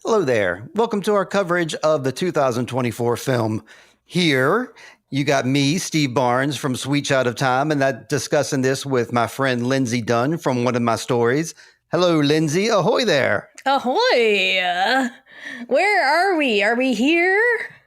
Hello there. Welcome to our coverage of the 2024 film Here. You got me, Steve Barnes from Sweet Child of Time, and I'm discussing this with my friend Lindsey Dunn from one of my stories. Hello, Lindsey. Ahoy there. Ahoy! Where are we? Are we here?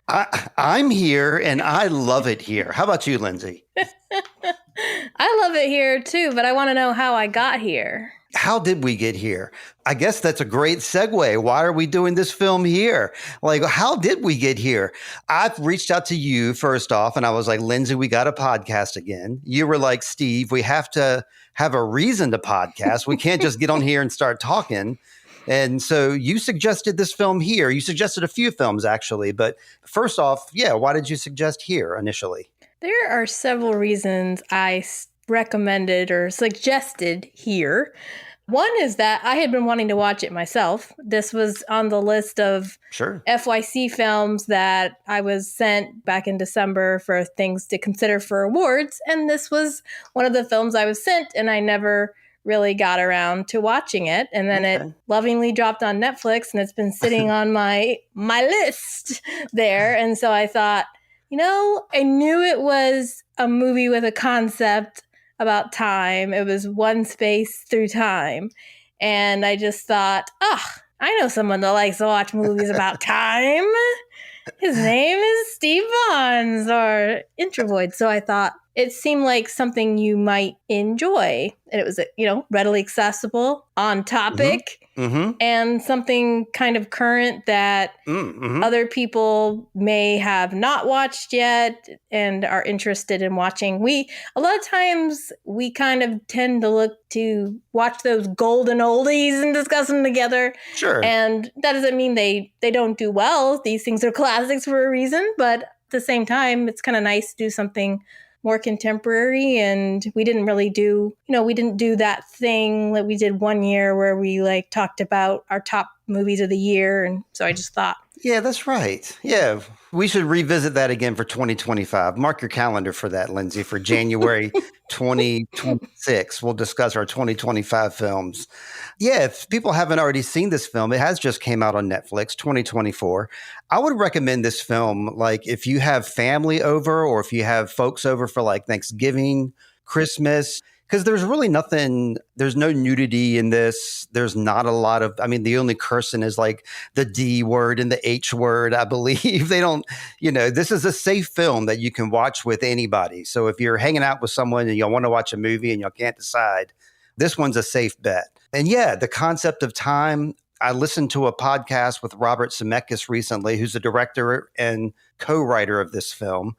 I'm here, and I love it here. How about you, Lindsey? I love it here too, but I want to know how I got here. How did we get here? I guess that's a great segue. Why are we doing this film here? Like, how did we get here? I've reached out to you first off, and I was like, Lindsey, we got a podcast again. You were like, Steve, we have to have a reason to podcast. We can't just get on here and start talking. And so you suggested this film Here. You suggested a few films, actually. But first off, why did you suggest Here initially? There are several reasons I recommended or suggested Here. One is that I had been wanting to watch it myself. This was on the list of FYC films that I was sent back in December for things to consider for awards. And this was one of the films I was sent, and I never really got around to watching it. And then it lovingly dropped on Netflix, and it's been sitting on my list there. And so I thought, I knew it was a movie with a concept about time. It was one space through time. And I just thought, I know someone that likes to watch movies about time. His name is Steve Barnes, or Introvoid. So I thought it seemed like something you might enjoy. And it was, readily accessible, on topic, and something kind of current that other people may have not watched yet and are interested in watching. A lot of times we kind of tend to look to watch those golden oldies and discuss them together. Sure. And that doesn't mean they don't do well. These things are classics for a reason, but at the same time, it's kind of nice to do something more contemporary. And we didn't really do, we didn't do that thing that we did one year where we talked about our top movies of the year. And so I just thought. Yeah, that's right. Yeah, we should revisit that again for 2025. Mark your calendar for that, Lindsey, for January 2026. We'll discuss our 2025 films. Yeah, if people haven't already seen this film, it has just came out on Netflix, 2024. I would recommend this film, if you have family over or if you have folks over for Thanksgiving, Christmas, because there's really nothing, there's no nudity in this. There's not a lot of, the only cursing is the D word and the H word, I believe. They don't, this is a safe film that you can watch with anybody. So if you're hanging out with someone and you want to watch a movie and you can't decide, this one's a safe bet. And the concept of time, I listened to a podcast with Robert Zemeckis recently, who's the director and co-writer of this film.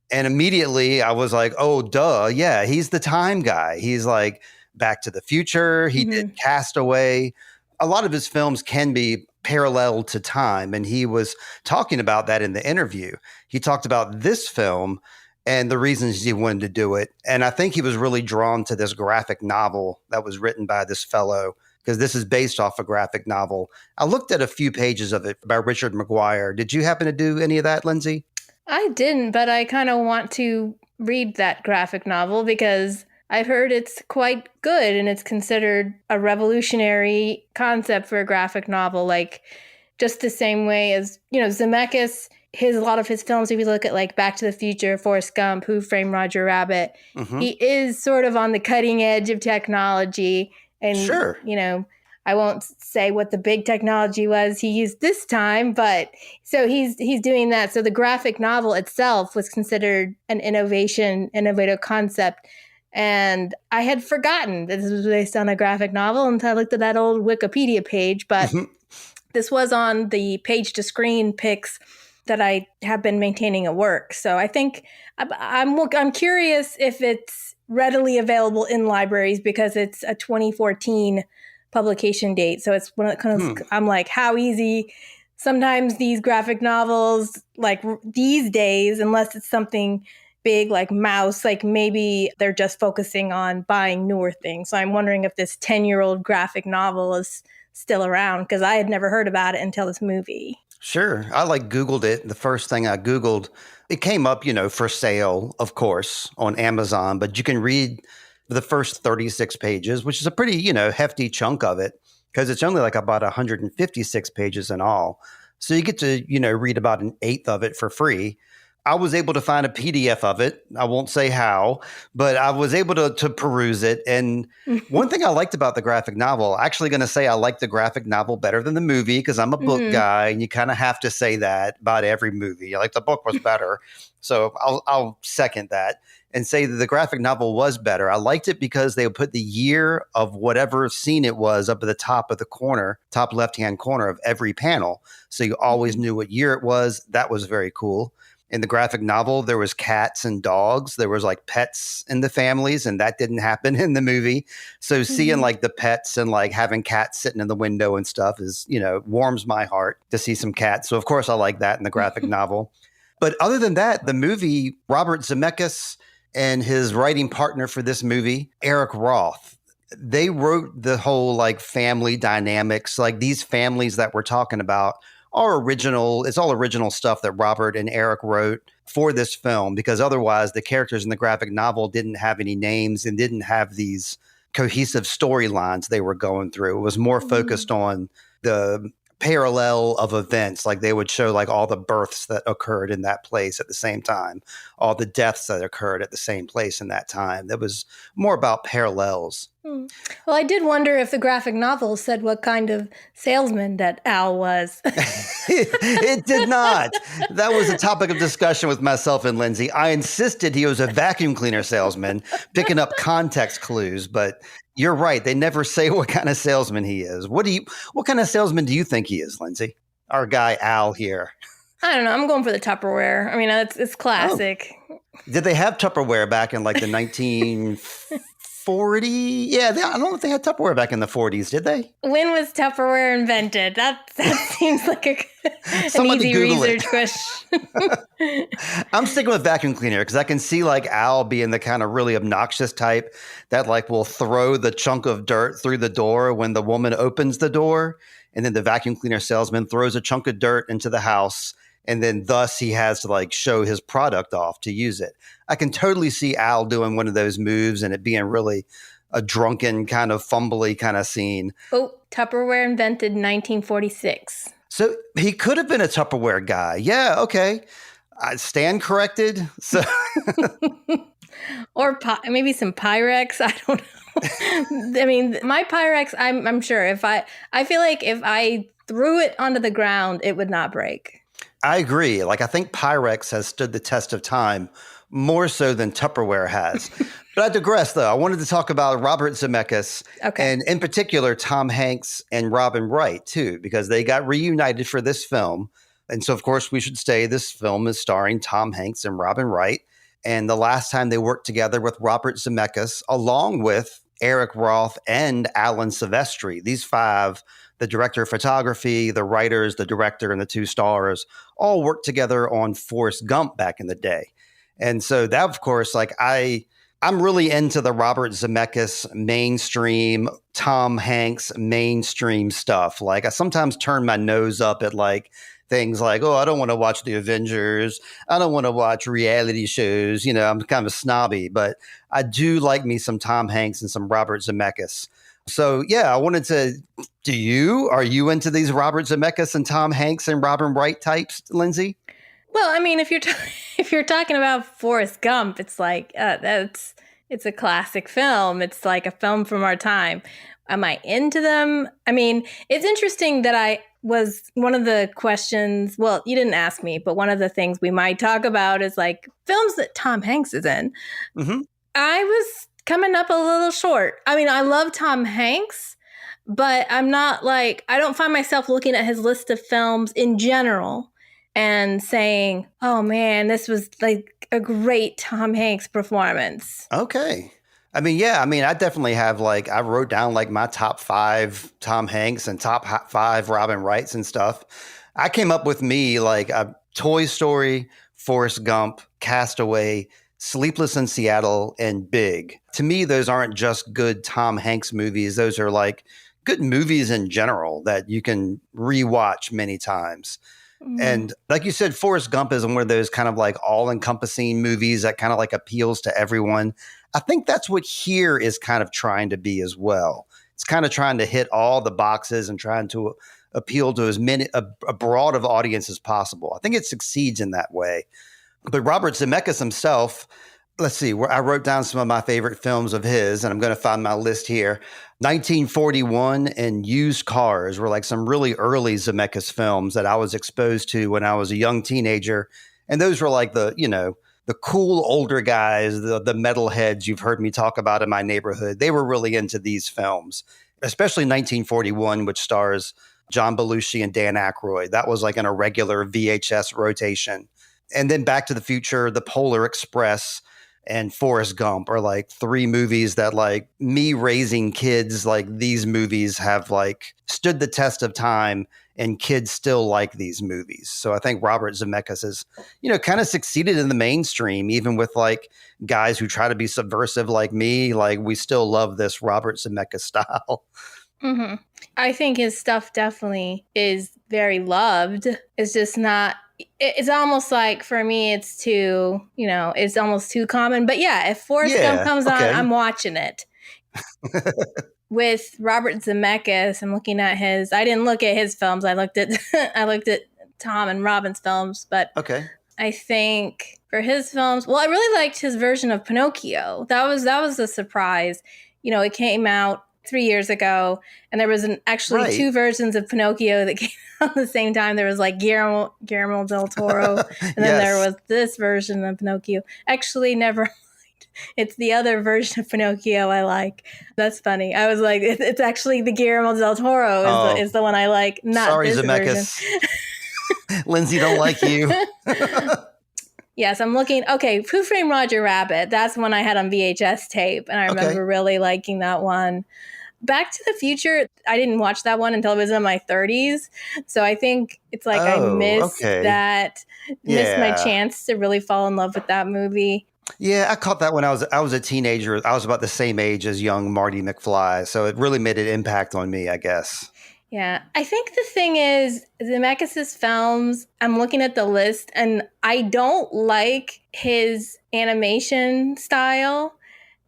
And immediately I was like, oh, duh. Yeah, he's the time guy. He's Back to the Future. He did Castaway. A lot of his films can be parallel to time. And he was talking about that in the interview. He talked about this film and the reasons he wanted to do it. And I think he was really drawn to this graphic novel that was written by this fellow, because this is based off a graphic novel. I looked at a few pages of it by Richard Maguire. Did you happen to do any of that, Lindsey? I didn't, but I kind of want to read that graphic novel because I've heard it's quite good and it's considered a revolutionary concept for a graphic novel, just the same way as, Zemeckis, a lot of his films, if you look at Back to the Future, Forrest Gump, Who Framed Roger Rabbit, he is sort of on the cutting edge of technology. And, sure. I won't say what the big technology was he used this time, but so he's doing that. So the graphic novel itself was considered an innovative concept. And I had forgotten that this was based on a graphic novel until I looked at that old Wikipedia page. But this was on the page to screen pics that I have been maintaining at work. So I think I'm curious if it's readily available in libraries because it's a 2014 publication date. So it's one of the I'm like, how easy sometimes these graphic novels, these days, unless it's something big like Mouse, maybe they're just focusing on buying newer things. So I'm wondering if this 10-year-old graphic novel is still around because I had never heard about it until this movie. Sure. I Googled it. The first thing I Googled, it came up, for sale, of course, on Amazon, but you can read the first 36 pages, which is a pretty, hefty chunk of it. because it's only like about 156 pages in all. So you get to, read about an eighth of it for free. I was able to find a PDF of it. I won't say how, but I was able to peruse it. And one thing I liked about the graphic novel, actually going to say I like the graphic novel better than the movie because I'm a book guy, and you kind of have to say that about every movie. Like the book was better. So I'll second that and say that the graphic novel was better. I liked it because they would put the year of whatever scene it was up at the top of the corner, top left-hand corner of every panel. So you always knew what year it was. That was very cool. In the graphic novel, there was cats and dogs. There was like pets in the families, and that didn't happen in the movie. So seeing like the pets and like having cats sitting in the window and stuff is, warms my heart to see some cats. So of course I like that in the graphic novel. But other than that, the movie, Robert Zemeckis and his writing partner for this movie, Eric Roth, they wrote the whole like family dynamics, like these families that we're talking about are original. It's all original stuff that Robert and Eric wrote for this film, because otherwise the characters in the graphic novel didn't have any names and didn't have these cohesive storylines they were going through. It was more focused on the parallel of events. Like they would show like all the births that occurred in that place at the same time, all the deaths that occurred at the same place in that time. That was more about parallels. Well, I did wonder if the graphic novel said what kind of salesman that Al was. It did not. That was a topic of discussion with myself and Lindsay. I insisted he was a vacuum cleaner salesman, picking up context clues, but you're right. They never say what kind of salesman he is. What kind of salesman do you think he is, Lindsay? Our guy Al here. I don't know. I'm going for the Tupperware. I mean, it's classic. Oh. Did they have Tupperware back in like the 1940s? Yeah, I don't know if they had Tupperware back in the 40s, did they? When was Tupperware invented? That seems like an easy Google research question. I'm sticking with vacuum cleaner because I can see like Al being the kind of really obnoxious type that like will throw the chunk of dirt through the door when the woman opens the door, and then the vacuum cleaner salesman throws a chunk of dirt into the house, and then thus he has to like show his product off to use it. I can totally see Al doing one of those moves and it being really a drunken kind of fumbly kind of scene. Oh, Tupperware invented in 1946. So he could have been a Tupperware guy. Yeah, okay. I stand corrected. So, or maybe some Pyrex. I don't know. I mean, my Pyrex, I'm sure I feel like if I threw it onto the ground, it would not break. I agree. Like, I think Pyrex has stood the test of time more so than Tupperware has. But I digress, though. I wanted to talk about Robert Zemeckis, and in particular, Tom Hanks and Robin Wright, too, because they got reunited for this film. And so, of course, we should say this film is starring Tom Hanks and Robin Wright. And the last time they worked together with Robert Zemeckis, along with Eric Roth and Alan Silvestri, these five, the director of photography, the writers, the director, and the two stars, all worked together on Forrest Gump back in the day. And so that, of course, like I'm really into the Robert Zemeckis mainstream, Tom Hanks mainstream stuff. Like I sometimes turn my nose up at like things like, oh, I don't want to watch the Avengers. I don't want to watch reality shows. I'm kind of snobby, but I do like me some Tom Hanks and some Robert Zemeckis. So, yeah, I wanted to, are you into these Robert Zemeckis and Tom Hanks and Robin Wright types, Lindsay? Well, I mean, if you're talking about Forrest Gump, it's like, it's a classic film. It's like a film from our time. Am I into them? I mean, it's interesting that one of the questions, well, you didn't ask me, but one of the things we might talk about is like films that Tom Hanks is in. Mm-hmm. I was coming up a little short. I mean, I love Tom Hanks, but I'm not like, I don't find myself looking at his list of films in general and saying, oh man, this was like a great Tom Hanks performance. Okay. I mean, yeah, I definitely have like, I wrote down like my top 5 Tom Hanks and top 5 Robin Wrights and stuff. I came up with me like a Toy Story, Forrest Gump, Castaway, Sleepless in Seattle, and Big. To me, those aren't just good Tom Hanks movies. Those are like good movies in general that you can rewatch many times. Mm. And like you said, Forrest Gump is one of those kind of like all-encompassing movies that kind of like appeals to everyone. I think that's what Here is kind of trying to be as well. It's kind of trying to hit all the boxes and trying to appeal to as many a broad of audience as possible. I think it succeeds in that way. But Robert Zemeckis himself, let's see, I wrote down some of my favorite films of his, and I'm going to find my list here. 1941 and Used Cars were like some really early Zemeckis films that I was exposed to when I was a young teenager. And those were like the cool older guys, the metalheads you've heard me talk about in my neighborhood. They were really into these films, especially 1941, which stars John Belushi and Dan Aykroyd. That was like in a regular VHS rotation. And then Back to the Future, The Polar Express, and Forrest Gump are like three movies that, like, me raising kids, like these movies have like stood the test of time and kids still like these movies. So I think Robert Zemeckis has, kind of succeeded in the mainstream, even with like guys who try to be subversive like me. Like, we still love this Robert Zemeckis style. Mm-hmm. I think his stuff definitely is very loved. It's just not, it's almost like, for me, it's too, it's almost too common. But yeah, if Forrest Gump comes on, I'm watching it. With Robert Zemeckis, I'm looking at his, I didn't look at his films. I looked at Tom and Robin's films, but I think for his films, well, I really liked his version of Pinocchio. That was a surprise. It came out 3 years ago, and there was actually two versions of Pinocchio that came out at the same time. There was like Guillermo del Toro, and then there was this version of Pinocchio. Actually, never mind. It's the other version of Pinocchio I like. That's funny. I was like, it's actually the Guillermo del Toro is the one I like, not sorry, this Zemeckis. version. Lindsay don't like you. Yes, I'm looking. Okay, Who Framed Roger Rabbit? That's one I had on VHS tape, and I remember really liking that one. Back to the Future, I didn't watch that one until I was in my 30s. So I think it's like I missed my chance to really fall in love with that movie. Yeah, I caught that when I was a teenager. I was about the same age as young Marty McFly. So it really made an impact on me, I guess. Yeah, I think the thing is, Zemeckis' films, I'm looking at the list, and I don't like his animation style.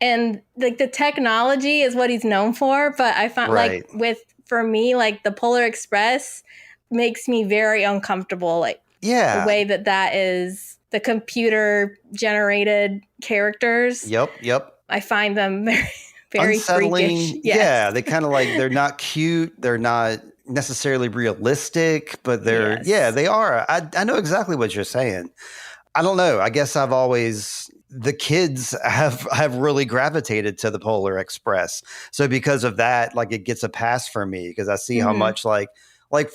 And like the technology is what he's known for, but I find for me, like the Polar Express makes me very uncomfortable. Like the way that is the computer generated characters. Yep. I find them very unsettling. Freakish. Yes. Yeah, they kind of like, they're not cute. They're not necessarily realistic, but they're they are. I know exactly what you're saying. I don't know. I guess the kids have really gravitated to the Polar Express. So because of that, like, it gets a pass for me because I see how much like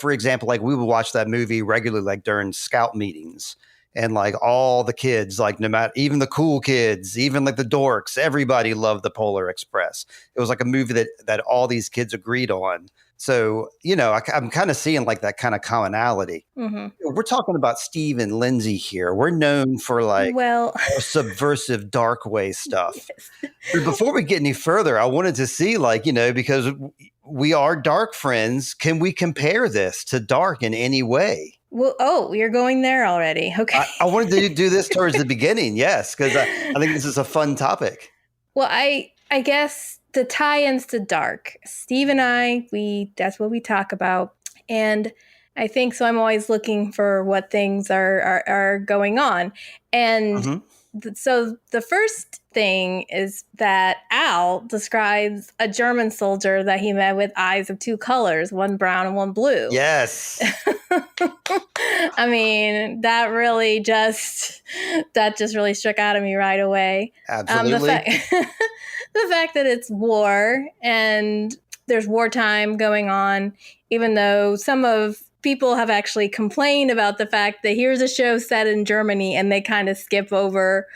for example, like we would watch that movie regularly, like during scout meetings, and like all the kids, like no matter, even the cool kids, even like the dorks, everybody loved the Polar Express. It was like a movie that all these kids agreed on. So, I'm kind of seeing like that kind of commonality. Mm-hmm. We're talking about Steve and Lindsay here. We're known for like subversive dark way stuff. Yes. But before we get any further, I wanted to see because we are dark friends, can we compare this to dark in any way? Well, you're going there already. Okay. I wanted to do this towards the beginning. Yes, because I think this is a fun topic. Well, I guess the tie-ins to dark, Steve and I, that's what we talk about. And I think so. I'm always looking for what things are going on. And so the first thing is that Al describes a German soldier that he met with eyes of two colors, one brown and one blue. Yes. I mean, that just really struck out at me right away. Absolutely. The fact that it's war and there's wartime going on, even though some of people have actually complained about the fact that here's a show set in Germany and they kind of skip over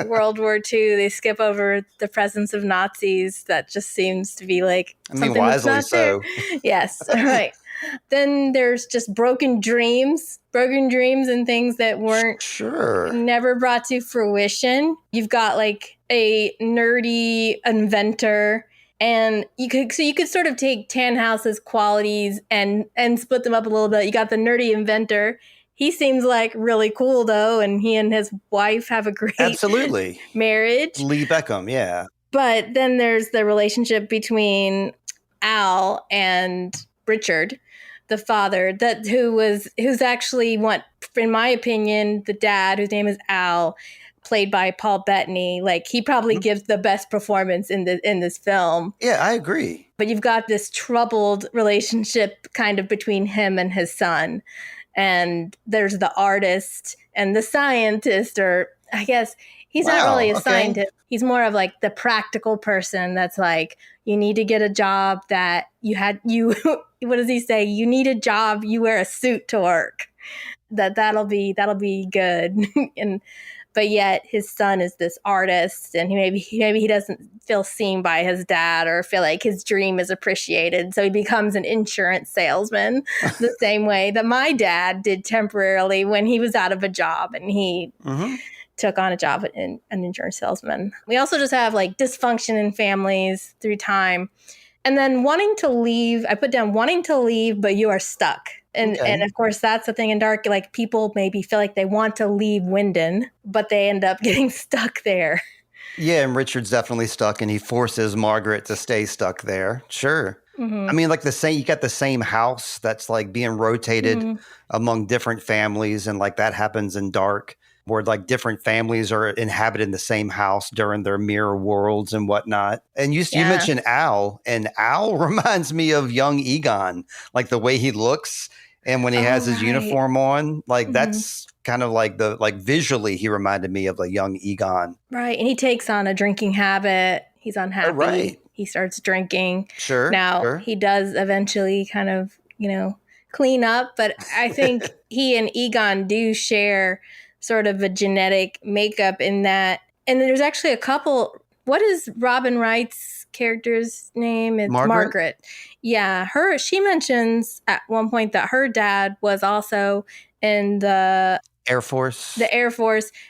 World War II. They skip over the presence of Nazis. That just seems to be like something wisely so. Yes, right. Then there's just broken dreams and things that weren't never brought to fruition. You've got like a nerdy inventor, and you could sort of take Tannhouse's qualities and split them up a little bit. You got the nerdy inventor. He seems like really cool though, and he and his wife have a great marriage. Lee Beckham, yeah. But then there's the relationship between Al and Richard, the father, who's actually what, in my opinion, the dad, whose name is Al, played by Paul Bettany. Like, he probably gives the best performance in this film. Yeah, I agree. But you've got this troubled relationship kind of between him and his son. And there's the artist and the scientist, or I guess he's not really a scientist. He's more of like the practical person that's like, you need to get a job that what does he say? You need a job, you wear a suit to work. That'll be good. But yet his son is this artist, and maybe he doesn't feel seen by his dad or feel like his dream is appreciated. So he becomes an insurance salesman the same way that my dad did temporarily when he was out of a job, and he took on a job in an insurance salesman. We also just have like dysfunction in families through time. And then wanting to leave, I put down wanting to leave, but you are stuck. And of course, that's the thing in Dark. Like, people maybe feel like they want to leave Wyndon, but they end up getting stuck there. Yeah, and Richard's definitely stuck, and he forces Margaret to stay stuck there. Sure. I mean, like you got the same house that's like being rotated among different families, and like that happens in Dark, where like different families are inhabiting the same house during their mirror worlds and whatnot. And you mentioned Al, and Al reminds me of young Egon, like the way he looks. And when he has his uniform on, like that's kind of like visually, he reminded me of a young Egon. Right. And he takes on a drinking habit. He's unhappy. Right. He starts drinking. Sure. Now he does eventually kind of, clean up. But I think he and Egon do share sort of a genetic makeup in that. And there's actually a couple. What is Robin Wright's character's name? It's Margaret. Yeah, she mentions at one point that her dad was also in the Air Force.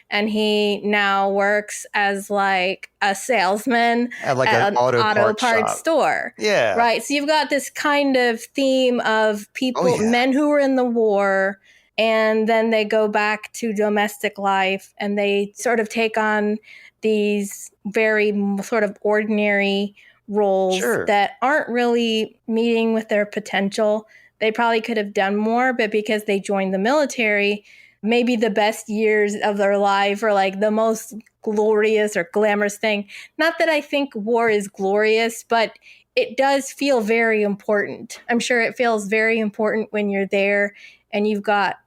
And he now works as like a salesman at an auto parts store. Yeah. Right. So you've got this kind of theme of people, men who were in the war, and then they go back to domestic life, and they sort of take on these very sort of ordinary roles that aren't really meeting with their potential. They probably could have done more, but because they joined the military, maybe the best years of their life are like the most glorious or glamorous thing. Not that I think war is glorious, but it does feel very important. I'm sure it feels very important when you're there and you've got,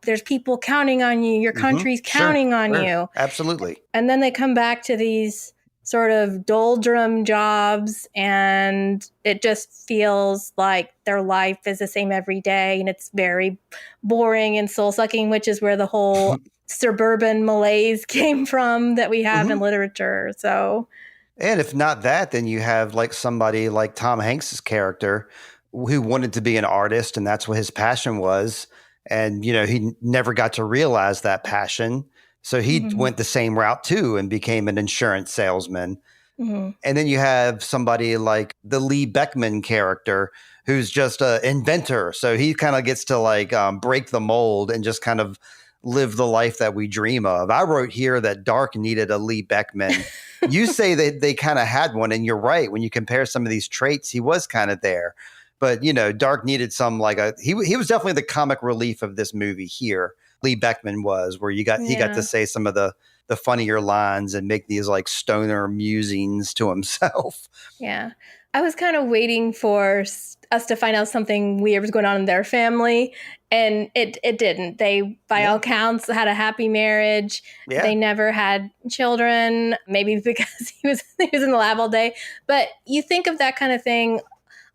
there's people counting on you. Your country's counting on you. Absolutely. And then they come back to these sort of doldrum jobs, and it just feels like their life is the same every day, and it's very boring and soul-sucking, which is where the whole suburban malaise came from that we have in literature. So, and if not that, then you have like somebody like Tom Hanks's character who wanted to be an artist, and that's what his passion was. And, he never got to realize that passion. So he went the same route too and became an insurance salesman. And then you have somebody like the Lee Beckman character who's just an inventor. So he kind of gets to like break the mold and just kind of live the life that we dream of. I wrote here that Dark needed a Lee Beckman. You say that they kind of had one, and you're right. When you compare some of these traits, he was kind of there. But, Dark needed some he was definitely the comic relief of this movie here. Lee Beckman was, where he got to say some of the funnier lines and make these like stoner musings to himself. Yeah. I was kind of waiting for us to find out something weird was going on in their family, and it didn't. They, by all counts, had a happy marriage. Yeah. They never had children, maybe because he was in the lab all day. But you think of that kind of thing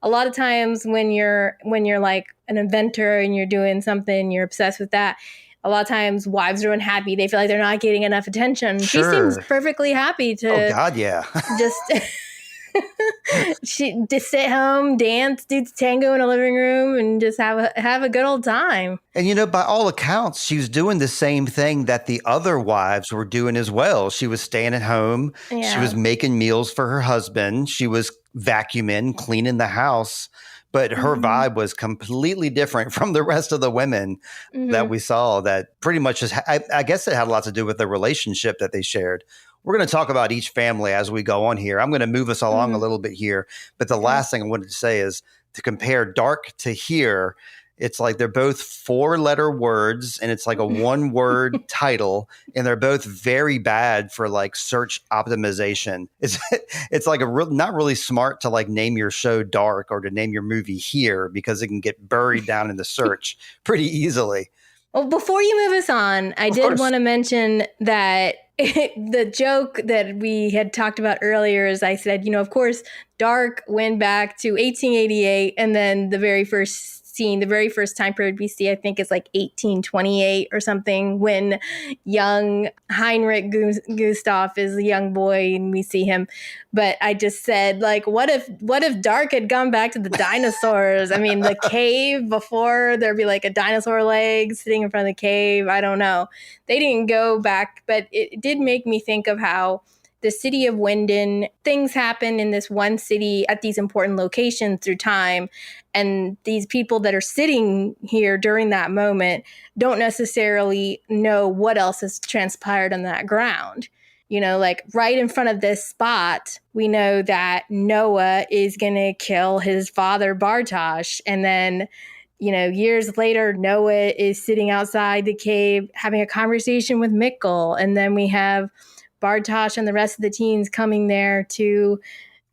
a lot of times when you're like an inventor and you're doing something, you're obsessed with that. A lot of times wives are unhappy. They feel like they're not getting enough attention. Sure. She seems perfectly happy to just sit home, dance, do tango in a living room, and just have a good old time. And by all accounts, she was doing the same thing that the other wives were doing as well. She was staying at home. Yeah. She was making meals for her husband. She was vacuuming, cleaning the house. But her vibe was completely different from the rest of the women that we saw. That pretty much I guess it had a lot to do with the relationship that they shared. We're going to talk about each family as we go on here. I'm going to move us along a little bit here. But the last thing I wanted to say is to compare Dark to Here. It's like they're both 4-letter words and it's like a 1-word title, and they're both very bad for like search optimization. It's like not really smart to like name your show Dark or to name your movie Here, because it can get buried down in the search pretty easily. Well, before you move us on, I did want to mention that the joke that we had talked about earlier is I said, of course, Dark went back to 1888, and then the very first scene, the very first time period we see, I think it's like 1828 or something, when young Heinrich Gustav is a young boy and we see him. But I just said, like, what if Dark had gone back to the dinosaurs? I mean, the cave before, there'd be like a dinosaur leg sitting in front of the cave. I don't know. They didn't go back, but it did make me think of how the city of Winden, things happen in this one city at these important locations through time. And these people that are sitting here during that moment don't necessarily know what else has transpired on that ground. Like right in front of this spot, we know that Noah is going to kill his father, Bartosz. And then, years later, Noah is sitting outside the cave having a conversation with Mikkel. And then we have Bartosz and the rest of the teens coming there to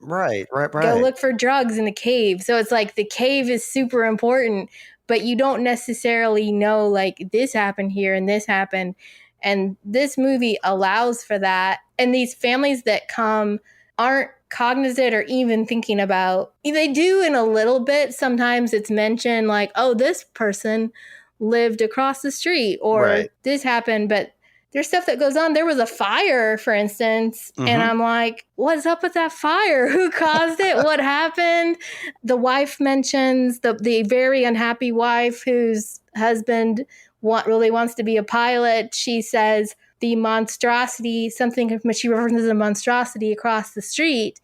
go look for drugs in the cave. So it's like the cave is super important, but you don't necessarily know like this happened here and this happened. And this movie allows for that. And these families that come aren't cognizant or even thinking about, they do in a little bit. Sometimes it's mentioned like, oh, this person lived across the street or this happened, but there's stuff that goes on. There was a fire, for instance, and I'm like, what's up with that fire? Who caused it? What happened? The wife mentions the very unhappy wife whose husband really wants to be a pilot. She says the monstrosity, something she references a monstrosity across the street.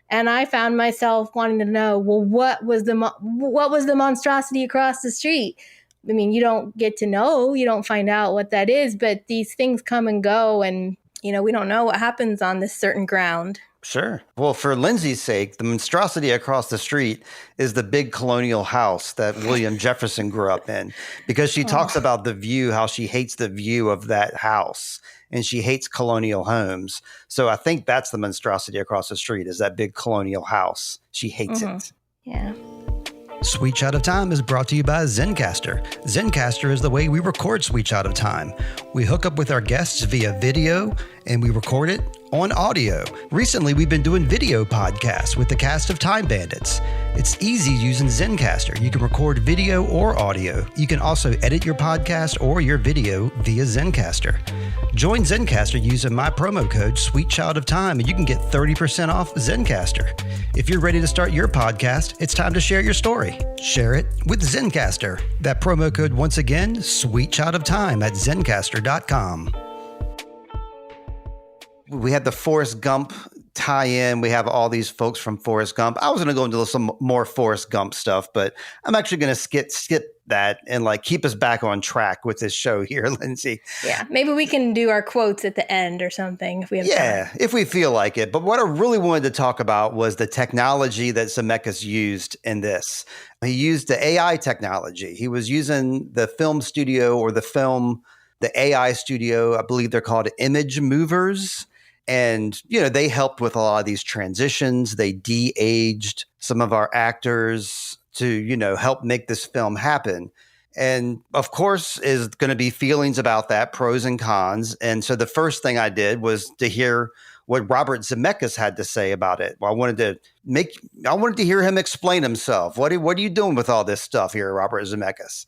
And I found myself wanting to know, well, what was the monstrosity across the street? I mean, you don't get to know, you don't find out what that is, but these things come and go, and, we don't know what happens on this certain ground. Sure. Well, for Lindsay's sake, the monstrosity across the street is the big colonial house that William Jefferson grew up in, because she talks about the view, how she hates the view of that house, and she hates colonial homes. So I think that's the monstrosity across the street, is that big colonial house. She hates it. Yeah. Sweet Shot of Time is brought to you by Zencastr. Zencastr is the way we record Sweet Shot of Time. We hook up with our guests via video and we record it on audio. Recently, we've been doing video podcasts with the cast of Time Bandits. It's easy using Zencastr. You can record video or audio. You can also edit your podcast or your video via Zencastr. Join Zencastr using my promo code Sweet Child of Time, and you can get 30% off Zencastr. If you're ready to start your podcast, it's time to share your story. Share it with Zencastr. That promo code, once again, Sweet Child of Time at Zencastr.com. We had the Forrest Gump tie-in. We have all these folks from Forrest Gump. I was going to go into some more Forrest Gump stuff, but I'm actually going to skip that and like keep us back on track with this show here, Lindsay. Yeah, maybe we can do our quotes at the end or something if we have time. If we feel like it. But what I really wanted to talk about was the technology that Zemeckis used in this. He used the AI technology. He was using the film studio or the AI studio. I believe they're called image movers. And, they helped with a lot of these transitions. They de-aged some of our actors to, help make this film happen. And of course, is going to be feelings about that, pros and cons. And so the first thing I did was to hear what Robert Zemeckis had to say about it. Well, I wanted to hear him explain himself. What are you doing with all this stuff here, Robert Zemeckis?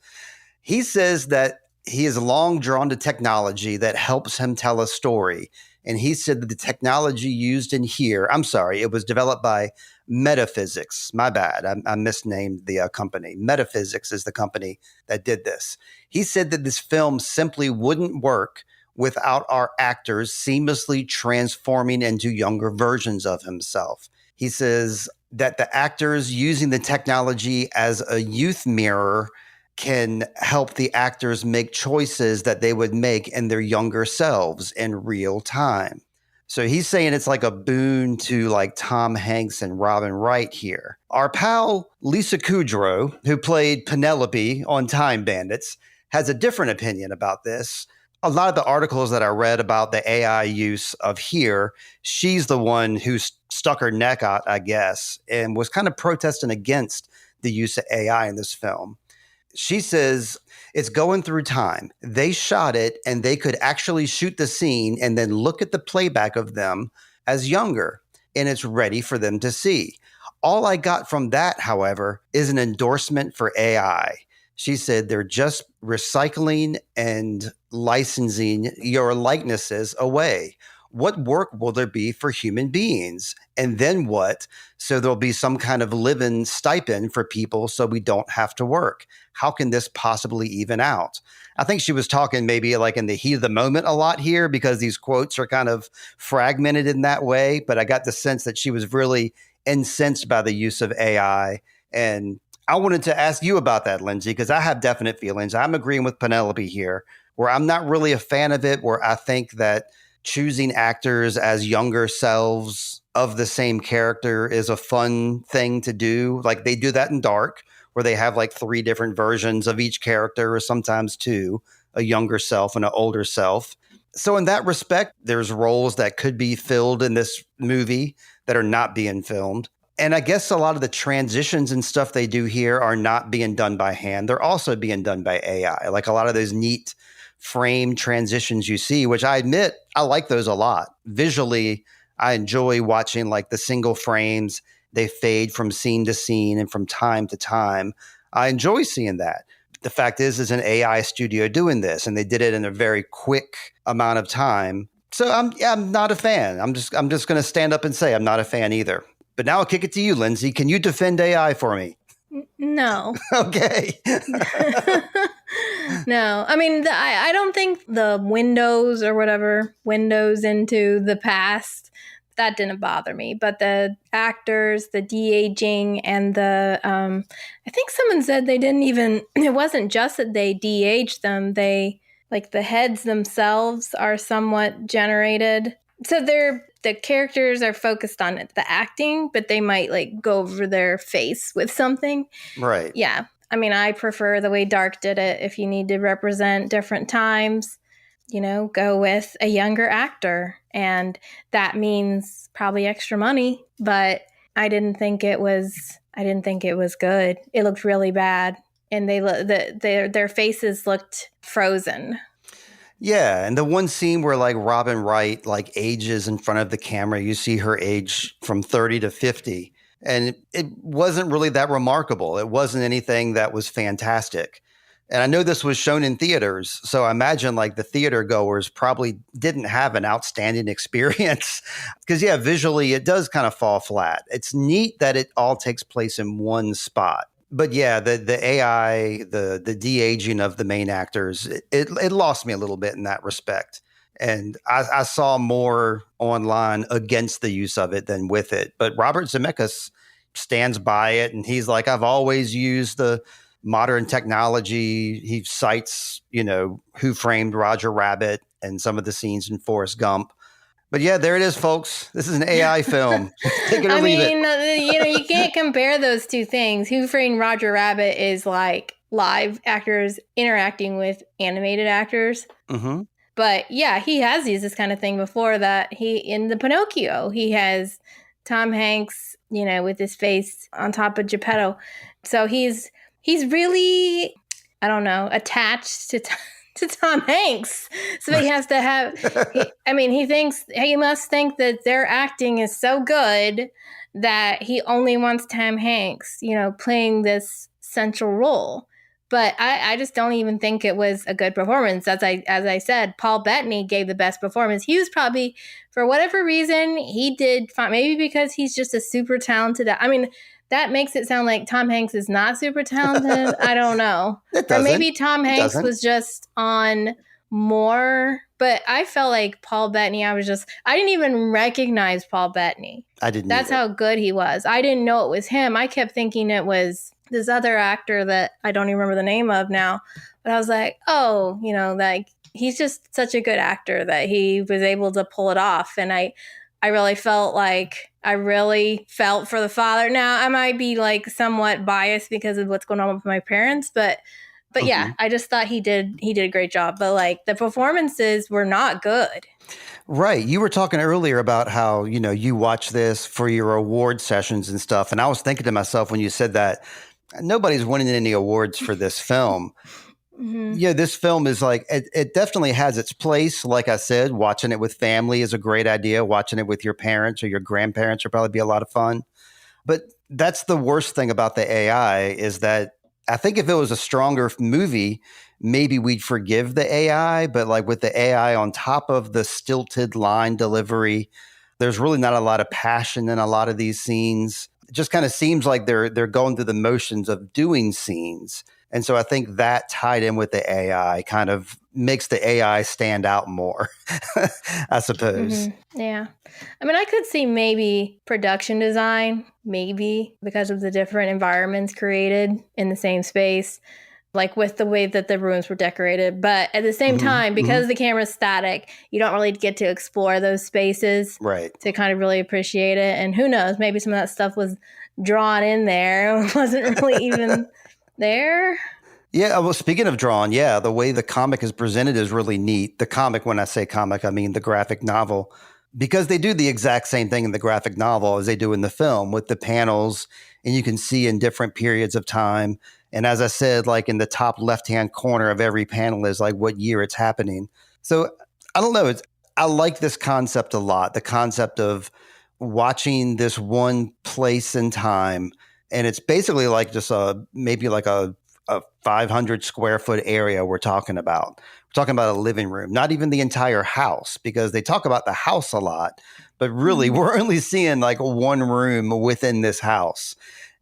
He says that he is long drawn to technology that helps him tell a story. And he said that the technology used in here, it was developed by Metaphysics. My bad. I misnamed the company. Metaphysics is the company that did this. He said that this film simply wouldn't work without our actors seamlessly transforming into younger versions of himself. He says that the actors using the technology as a youth mirror can help the actors make choices that they would make in their younger selves in real time. So he's saying it's like a boon to like Tom Hanks and Robin Wright here. Our pal Lisa Kudrow, who played Penelope on Time Bandits, has a different opinion about this. A lot of the articles that I read about the AI use of here, she's the one who stuck her neck out, I guess, and was kind of protesting against the use of AI in this film. She says it's going through time. They shot it and they could actually shoot the scene and then look at the playback of them as younger, and it's ready for them to see. All I got from that, however, is an endorsement for AI. She said they're just recycling and licensing your likenesses away. What work will there be for human beings? And then what? So there'll be some kind of living stipend for people so we don't have to work. How can this possibly even out? I think she was talking maybe like in the heat of the moment a lot here because these quotes are kind of fragmented in that way. But I got the sense that she was really incensed by the use of AI. And I wanted to ask you about that, Lindsey, because I have definite feelings. I'm agreeing with Penelope here, where I'm not really a fan of it, where I think that choosing actors as younger selves of the same character is a fun thing to do. Like they do that in Dark, where they have like 3 different versions of each character, or sometimes 2, a younger self and an older self. So in that respect, there's roles that could be filled in this movie that are not being filmed. And I guess a lot of the transitions and stuff they do here are not being done by hand. They're also being done by AI. Like a lot of those neat frame transitions you see, which I admit, I like those a lot. Visually, I enjoy watching like the single frames. They fade from scene to scene and from time to time. I enjoy seeing that. The fact is an AI studio doing this, and they did it in a very quick amount of time. So I'm not a fan. I'm just going to stand up and say I'm not a fan either. But now I'll kick it to you, Lindsey. Can you defend AI for me? No. Okay. No. I mean, I don't think the windows or whatever, windows into the past, that didn't bother me. But the actors, the de-aging, and the, I think someone said they didn't even, it wasn't just that they de-aged them. They, like the heads themselves are somewhat generated. So the characters are focused on the acting, but they might like go over their face with something. Right. Yeah. I mean, I prefer the way Dark did it. If you need to represent different times, go with a younger actor. And that means probably extra money, but I didn't think it was good. It looked really bad. And their faces looked frozen. Yeah, and the one scene where like Robin Wright like ages in front of the camera, you see her age from 30 to 50, and it wasn't really that remarkable. It wasn't anything that was fantastic. And I know this was shown in theaters, so I imagine like the theater goers probably didn't have an outstanding experience because yeah, visually it does kind of fall flat. It's neat that it all takes place in one spot. But yeah, the AI, the de-aging of the main actors, it lost me a little bit in that respect. And I saw more online against the use of it than with it. But Robert Zemeckis stands by it, and he's like, I've always used the modern technology. He cites, Who Framed Roger Rabbit and some of the scenes in Forrest Gump. But yeah, there it is, folks. This is an AI film. Take it or leave it. You can't compare those two things. Who Framed Roger Rabbit is like live actors interacting with animated actors. Mm-hmm. But yeah, he has used this kind of thing before. That in the Pinocchio, he has Tom Hanks, with his face on top of Geppetto. So he's really, I don't know, attached to Tom Hanks. So he has to have, he must think that their acting is so good that he only wants Tom Hanks, playing this central role. But I just don't even think it was a good performance. As I said, Paul Bettany gave the best performance. He was probably, for whatever reason, he did fine. Maybe because he's just a super talented, that makes it sound like Tom Hanks is not super talented. I don't know. Or maybe Tom Hanks was just on more. But I felt like Paul Bettany, I didn't even recognize Paul Bettany. I didn't. That's how good he was. I didn't know it was him. I kept thinking it was this other actor that I don't even remember the name of now. But I was like, oh, like he's just such a good actor that he was able to pull it off. And I really felt for the father. Now, I might be like somewhat biased because of what's going on with my parents, but yeah, I just thought he did a great job. But like the performances were not good. Right. You were talking earlier about how, you watch this for your award sessions and stuff. And I was thinking to myself when you said that, nobody's winning any awards for this film. Yeah, this film is like, it definitely has its place. Like I said, watching it with family is a great idea. Watching it with your parents or your grandparents would probably be a lot of fun. But that's the worst thing about the AI is that I think if it was a stronger movie, maybe we'd forgive the AI. But like with the AI on top of the stilted line delivery, there's really not a lot of passion in a lot of these scenes. It just kind of seems like they're going through the motions of doing scenes. And so I think that tied in with the AI kind of makes the AI stand out more, I suppose. Yeah. I mean, I could see maybe production design, maybe because of the different environments created in the same space, like with the way that the rooms were decorated. But at the same time, because the camera's static, you don't really get to explore those spaces to kind of really appreciate it. And who knows, maybe some of that stuff was drawn in there. It wasn't really even there. Yeah, well, speaking of drawn, the way the comic is presented is really neat. The comic, when I say comic, I mean the graphic novel, because they do the exact same thing in the graphic novel as they do in the film with the panels, and you can see in different periods of time. And as I said, like in the top left-hand corner of every panel is like what year it's happening. So I don't know. I like this concept a lot, the concept of watching this one place in time. And it's basically like just maybe like a 500 square foot area we're talking about. We're talking about a living room, not even the entire house, because they talk about the house a lot, but really we're only seeing like one room within this house.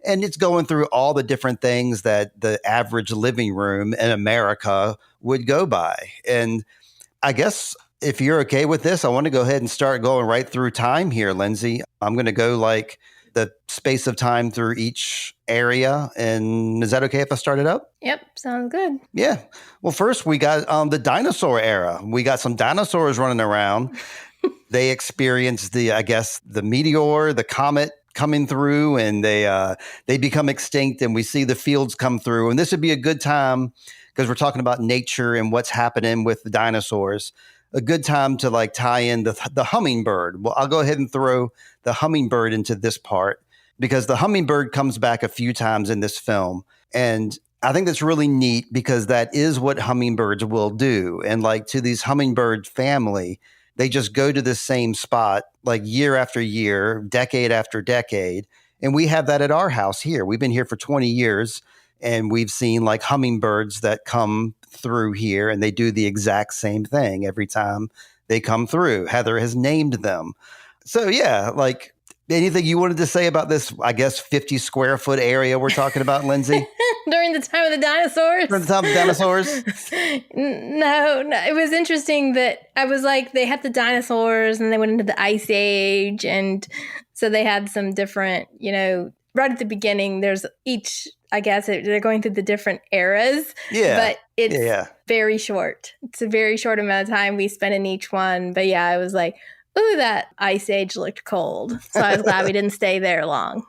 And it's going through all the different things that the average living room in America would go by. And I guess if you're okay with this, I want to go ahead and start going right through time here, Lindsey. I'm going to go like the space of time through each area. And is that okay if I start it up? Yep, sounds good. Yeah. Well, first we got the dinosaur era. We got some dinosaurs running around. They experienced the meteor, the comet coming through, and they become extinct, and we see the fields come through. And this would be a good time because we're talking about nature and what's happening with the dinosaurs. A good time to like tie in the hummingbird. Well, I'll go ahead and throw the hummingbird into this part because the hummingbird comes back a few times in this film. And I think that's really neat because that is what hummingbirds will do. And like to these hummingbird family, they just go to the same spot like year after year, decade after decade. And we have that at our house here. We've been here for 20 years and we've seen like hummingbirds that come through here and they do the exact same thing every time they come through. Heather has named them. So yeah, like anything you wanted to say about this, I guess, 50 square foot area we're talking about, Lindsey? During the time of the dinosaurs? During the time of the dinosaurs? No. It was interesting that I was like, they had the dinosaurs and they went into the Ice Age. And so they had some different, right at the beginning, there's each, I guess, they're going through the different eras. Yeah. But it's very short. It's a very short amount of time we spent in each one. But yeah, I was like, ooh, that Ice Age looked cold. So I was glad we didn't stay there long.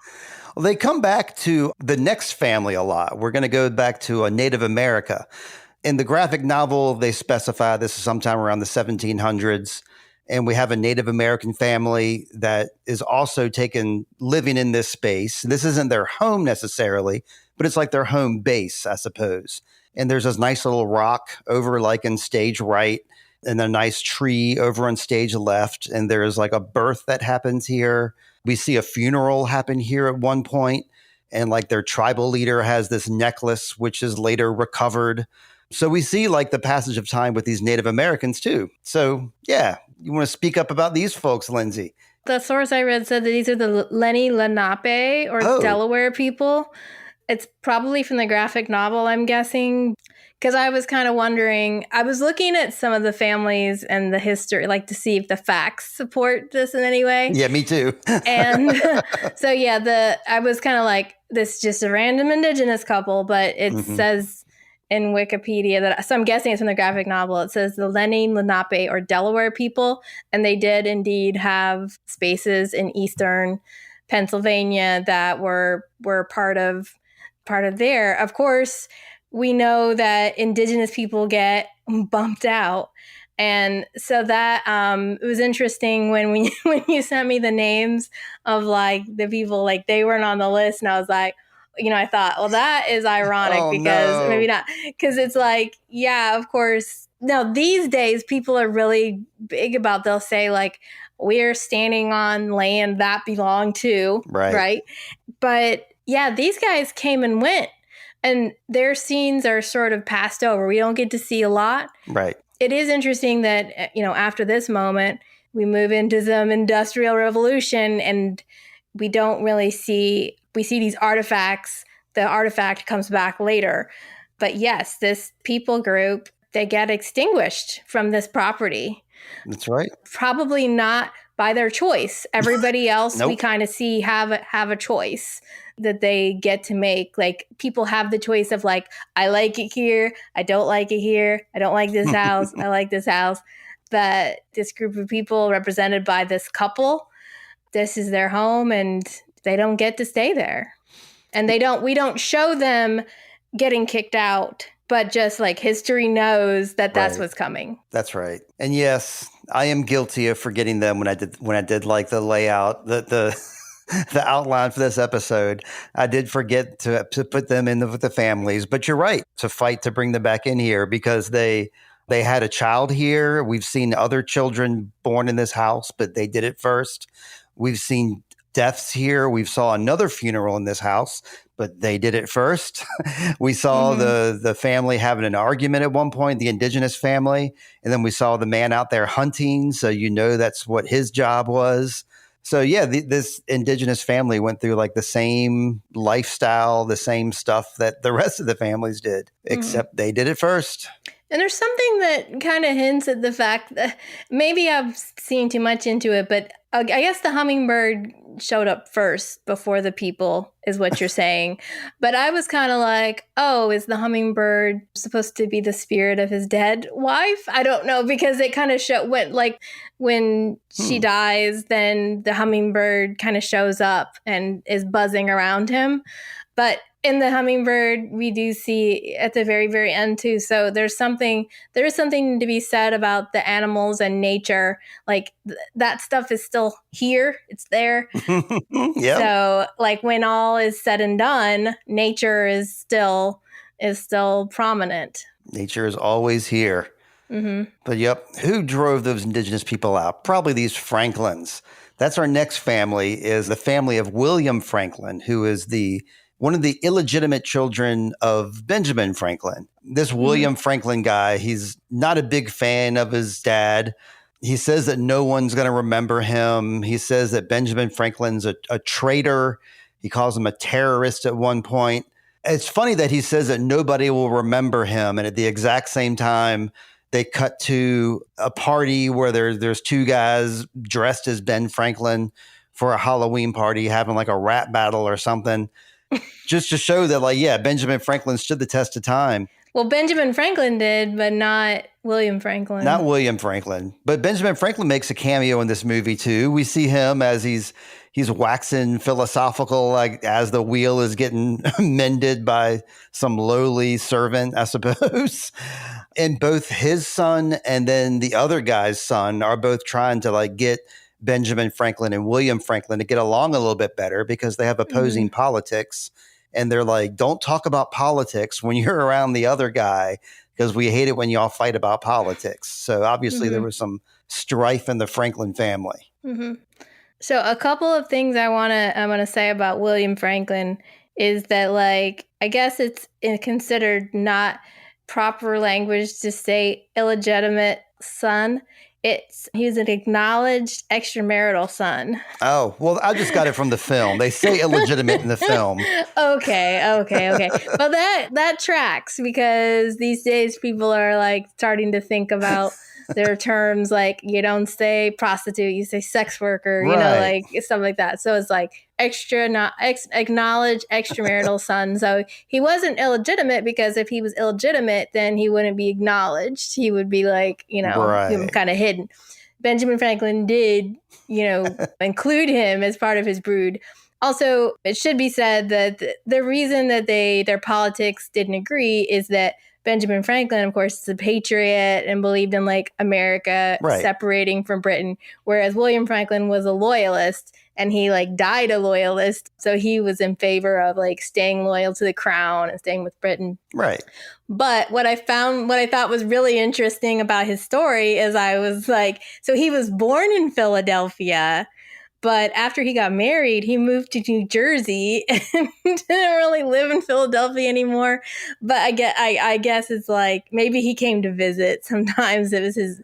Well, they come back to the next family a lot. We're going to go back to a Native America. In the graphic novel, they specify this is sometime around the 1700s. And we have a Native American family that is also living in this space. This isn't their home necessarily, but it's like their home base, I suppose. And there's this nice little rock over like in stage right and a nice tree over on stage left. And there's like a birth that happens here. We see a funeral happen here at one point. And like their tribal leader has this necklace, which is later recovered. So we see like the passage of time with these Native Americans too. So yeah, you want to speak up about these folks, Lindsey? The source I read said that these are the Lenni Lenape or Delaware people. It's probably from the graphic novel, I'm guessing. Because I was kind of wondering, I was looking at some of the families and the history, like to see if the facts support this in any way. Yeah, me too. And so, yeah, I was kind of like, this is just a random indigenous couple, but it says in Wikipedia so I'm guessing it's in the graphic novel. It says the Lenni, Lenape, or Delaware people, and they did indeed have spaces in eastern Pennsylvania that were part of there. Of course, we know that indigenous people get bumped out. And so that it was interesting when you sent me the names of like the people, like they weren't on the list, and I was like, I thought, well, that is ironic because maybe not, because it's like, yeah, of course. No, these days people are really big about, they'll say like, we're standing on land that belonged to, right? But yeah, these guys came and went, and their scenes are sort of passed over. We don't get to see a lot. Right. It is interesting that, after this moment, we move into some industrial revolution, and we don't really see these artifacts. The artifact comes back later. But yes, this people group, they get extinguished from this property. That's right. Probably not by their choice. Everybody else we kind of see have a choice that they get to make. Like, people have the choice of like, I like it here, I don't like it here, I don't like this house, I like this house. But this group of people represented by this couple, this is their home, and they don't get to stay there. And we don't show them getting kicked out, but just like history knows that that's what's coming. That's right. And yes, I am guilty of forgetting them when I did like the layout, the outline for this episode. I did forget to put them in with the families, but you're right, to fight to bring them back in here because they had a child here. We've seen other children born in this house, but they did it first. We've seen deaths here. We saw another funeral in this house, but they did it first. We saw the family having an argument at one point, the indigenous family, and then we saw the man out there hunting. So that's what his job was. So yeah, this indigenous family went through like the same lifestyle, the same stuff that the rest of the families did, except they did it first. And there's something that kind of hints at the fact that maybe I've seen too much into it, but I guess the hummingbird showed up first before the people is what you're saying. But I was kind of like, oh, is the hummingbird supposed to be the spirit of his dead wife? I don't know, because it kind of went like when she dies, then the hummingbird kind of shows up and is buzzing around him. But in the hummingbird, we do see at the very, very end too. So there is something to be said about the animals and nature. Like that stuff is still here. It's there. Yep. So like when all is said and done, nature is still prominent. Nature is always here. Mm-hmm. But yep, who drove those indigenous people out? Probably these Franklins. That's our next family, is the family of William Franklin, who is one of the illegitimate children of Benjamin Franklin. This William Franklin guy, he's not a big fan of his dad. He says that no one's going to remember him. He says that Benjamin Franklin's a traitor. He calls him a terrorist at one point. It's funny that he says that nobody will remember him. And at the exact same time, they cut to a party where there's two guys dressed as Ben Franklin for a Halloween party, having like a rap battle or something. Just to show that, like, yeah, Benjamin Franklin stood the test of time. Well, Benjamin Franklin did, but not William Franklin. Not William Franklin. But Benjamin Franklin makes a cameo in this movie, too. We see him as he's waxing philosophical, like as the wheel is getting mended by some lowly servant, I suppose. And both his son and then the other guy's son are both trying to, like, get Benjamin Franklin and William Franklin to get along a little bit better because they have opposing politics. And they're like, don't talk about politics when you're around the other guy because we hate it when y'all fight about politics. So obviously there was some strife in the Franklin family. So a couple of things I want to say about William Franklin is that, like, I guess it's considered not proper language to say illegitimate son. He's an acknowledged extramarital son. Oh, well, I just got it from the film. They say illegitimate in the film. Okay. Well, that tracks because these days people are like starting to think about There are terms like you don't say prostitute, you say sex worker, Right. like stuff like that. So it's like acknowledge extramarital son. So he wasn't illegitimate, because if he was illegitimate, then he wouldn't be acknowledged. He would be like, Right. kind of hidden. Benjamin Franklin did, include him as part of his brood. Also, it should be said that the reason that their politics didn't agree is that Benjamin Franklin, of course, is a patriot and believed in like America separating from Britain, whereas William Franklin was a loyalist and he like died a loyalist. So he was in favor of like staying loyal to the crown and staying with Britain. Right. But what I thought was really interesting about his story is I was like, so he was born in Philadelphia, but after he got married, he moved to New Jersey and didn't really live in Philadelphia anymore. But I guess it's like maybe he came to visit. Sometimes it was his,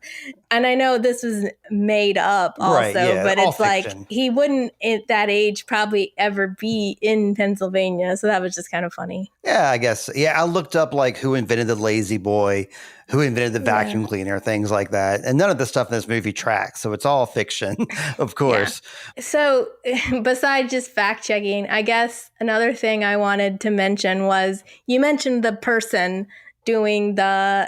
and I know this was made up also, but it's fiction. Like he wouldn't at that age probably ever be in Pennsylvania. So that was just kind of funny. Yeah, I guess. Yeah, I looked up like who invented the Lazy Boy, who invented the vacuum cleaner, things like that. And none of the stuff in this movie tracks. So it's all fiction, of course. Yeah. So besides just fact checking, I guess another thing I wanted to mention was you mentioned the person doing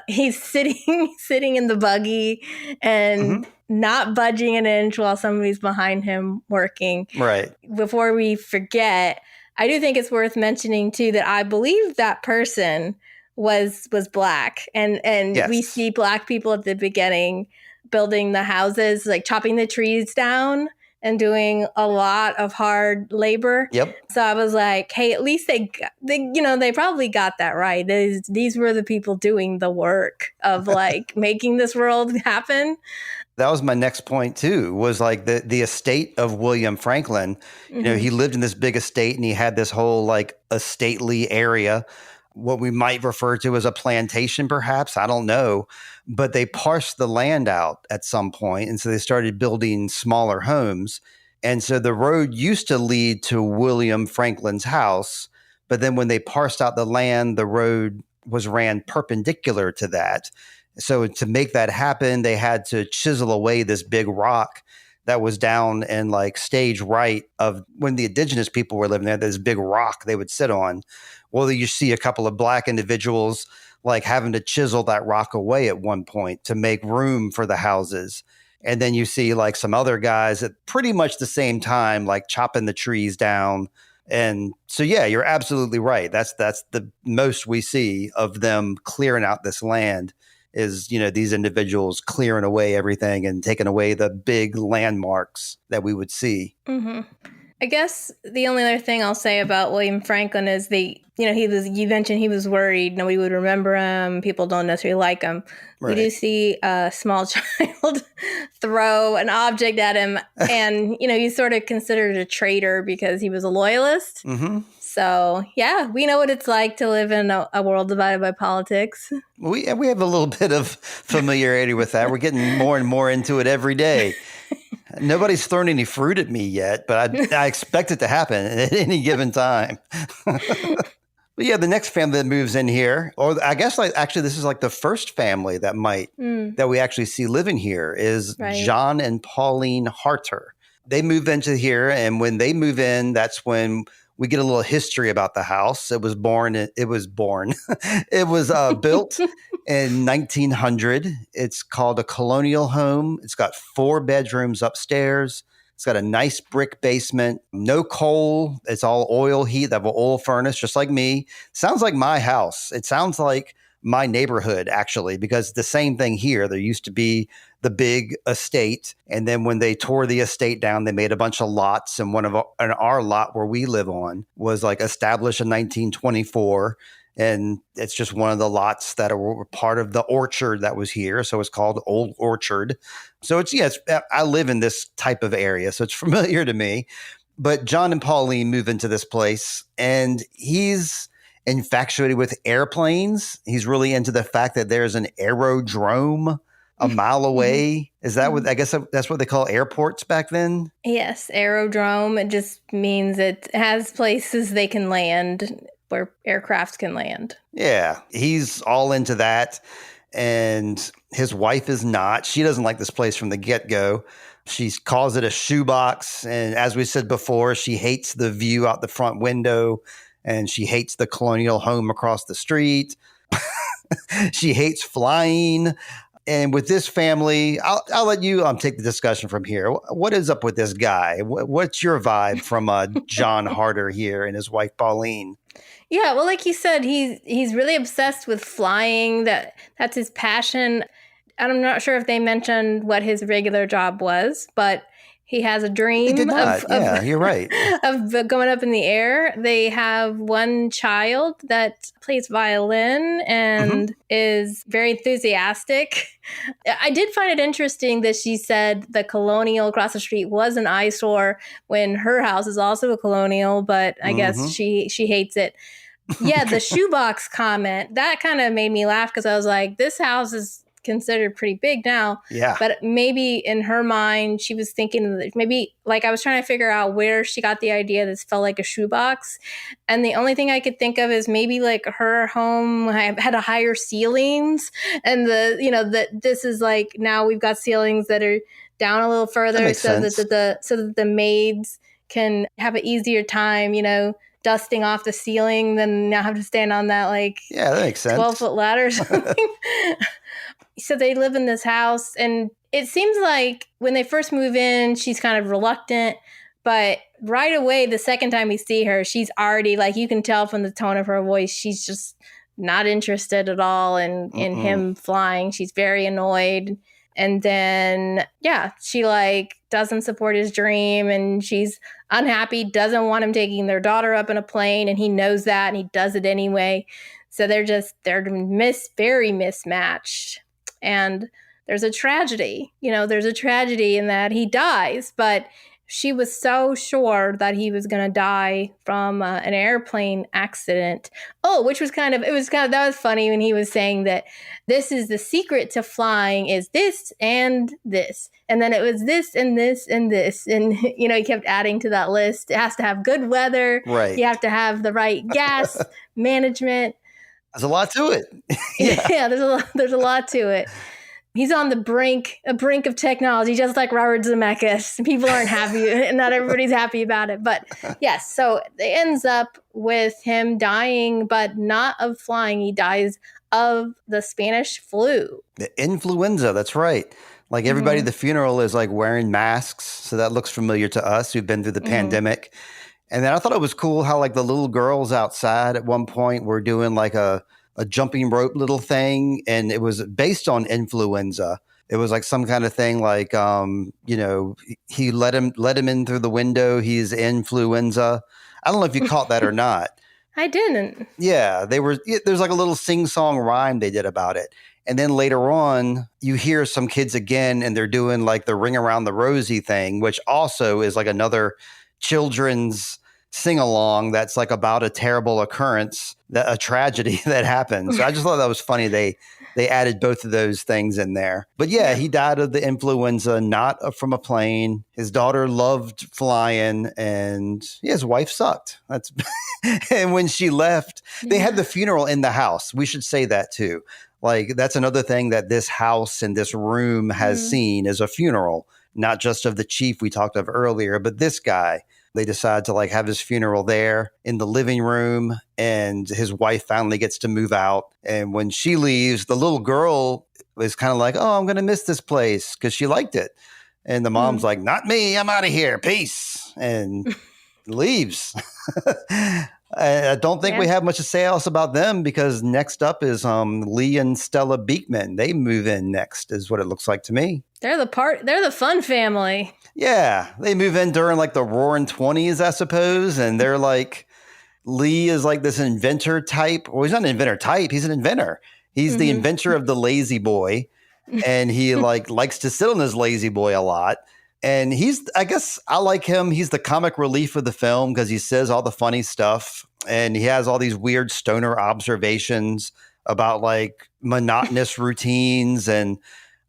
he's sitting in the buggy and not budging an inch while somebody's behind him working. Right. Before we forget, I do think it's worth mentioning too that I believe that person was black, and yes. We see black people at the beginning building the houses, like chopping the trees down and doing a lot of hard labor. Yep. So I was like, hey, at least they probably got that right. These were the people doing the work of like making this world happen. That was my next point too, was like the estate of William Franklin. Mm-hmm. He lived in this big estate and he had this whole like estately area, what we might refer to as a plantation, perhaps. I don't know. But they parsed the land out at some point, and so they started building smaller homes. And so the road used to lead to William Franklin's house, but then when they parsed out the land, the road was ran perpendicular to that. So to make that happen, they had to chisel away this big rock that was down in like stage right of when the indigenous people were living there, this big rock they would sit on. Well, you see a couple of black individuals like having to chisel that rock away at one point to make room for the houses. And then you see like some other guys at pretty much the same time, like chopping the trees down. And so, yeah, you're absolutely right. That's the most we see of them clearing out this land is, these individuals clearing away everything and taking away the big landmarks that we would see. Mm-hmm. I guess the only other thing I'll say about William Franklin is you mentioned he was worried nobody would remember him. People don't necessarily like him. Right. We do see a small child throw an object at him and, he's sort of considered a traitor because he was a loyalist. Mm-hmm. So, yeah, we know what it's like to live in a world divided by politics. We have a little bit of familiarity with that. We're getting more and more into it every day. Nobody's thrown any fruit at me yet, but I expect it to happen at any given time. But yeah, the next family that moves in here, or I guess this is like the first family that that we actually see living here is John and Pauline Harter. They move into here, and when they move in, that's when we get a little history about the house. It was built in 1900. It's called a colonial home. It's got 4 bedrooms upstairs. It's got a nice brick basement, no coal. It's all oil heat. They have an oil furnace, just like me. Sounds like my house. It sounds like my neighborhood, actually, because the same thing here. There used to be the big estate. And then when they tore the estate down, they made a bunch of lots. And our lot where we live on was like established in 1924. And it's just one of the lots that were part of the orchard that was here. So it's called Old Orchard. So I live in this type of area, so it's familiar to me. But John and Pauline move into this place, and he's infatuated with airplanes. He's really into the fact that there's an aerodrome a mile away. Is that what, I guess that's what they call airports back then? Yes, aerodrome. It just means it has places they can land where aircraft can land. Yeah, he's all into that. and his wife is not. She doesn't like this place from the get-go. She calls it a shoebox. And as we said before, she hates the view out the front window, and she hates the colonial home across the street. She hates flying. And with this family, I'll let you take the discussion from here. What is up with this guy? What's your vibe from John Harder here and his wife Pauline? Yeah, well, like you said, he's really obsessed with flying. That's his passion. I'm not sure if they mentioned what his regular job was, but he has a dream you're right. of going up in the air. They have one child that plays violin and is very enthusiastic. I did find it interesting that she said the Colonial across the street was an eyesore when her house is also a Colonial, but I guess she hates it. Yeah, the shoebox comment, that kind of made me laugh because I was like, this house is considered pretty big now. Yeah. But maybe in her mind, she was thinking that maybe, like, I was trying to figure out where she got the idea this felt like a shoebox. And the only thing I could think of is maybe like her home had a higher ceilings, and that this is like, now we've got ceilings that are down a little further so that the maids can have an easier time, dusting off the ceiling than now have to stand on that that makes sense. 12-foot ladder or something. So they live in this house, and it seems like when they first move in, she's kind of reluctant, but right away, the second time we see her, she's already, like, you can tell from the tone of her voice, she's just not interested at all in him flying. She's very annoyed. And then, she doesn't support his dream, and she's unhappy, doesn't want him taking their daughter up in a plane, and he knows that, and he does it anyway. So they're very mismatched. And there's a tragedy, in that he dies, but she was so sure that he was going to die from an airplane accident. Oh, that was funny when he was saying that this is the secret to flying is this and this. And then it was this and this and this. And, he kept adding to that list. It has to have good weather. Right. You have to have the right gas management. There's a lot to it. Yeah, there's a lot to it. He's on a brink of technology, just like Robert Zemeckis. People aren't happy, and not everybody's happy about it. But yes, so it ends up with him dying, but not of flying. He dies of the Spanish flu. The influenza, that's right. Like everybody at the funeral is like wearing masks. So that looks familiar to us who've been through the pandemic. And then I thought it was cool how like the little girls outside at one point were doing like a jumping rope little thing. And it was based on influenza. It was like some kind of thing like, he let him in through the window. He's influenza. I don't know if you caught that or not. I didn't. Yeah, there's like a little sing-song rhyme they did about it. And then later on, you hear some kids again, and they're doing like the Ring Around the Rosie thing, which also is like another children's sing-along that's like about a terrible occurrence, a tragedy that happened. So I just thought that was funny. They added both of those things in there. But yeah, he died of the influenza, not from a plane. His daughter loved flying, and his wife sucked. And when she left, they had the funeral in the house. We should say that too. Like, that's another thing that this house and this room has seen is a funeral, not just of the chief we talked of earlier, but this guy. They decide to like have his funeral there in the living room, and his wife finally gets to move out. And when she leaves, the little girl is kind of like, oh, I'm going to miss this place because she liked it. And the mom's like, not me, I'm out of here. Peace. And leaves. I don't think we have much to say else about them because next up is Lee and Stella Beekman. They move in next is what it looks like to me. They're the fun family. Yeah, they move in during like the roaring 20s, I suppose. And they're like, Lee is like this inventor type. Well, he's not an inventor type. He's an inventor. He's the inventor of the lazy boy. And he likes to sit on his lazy boy a lot. And I guess I like him. He's the comic relief of the film because he says all the funny stuff. And he has all these weird stoner observations about like monotonous routines. And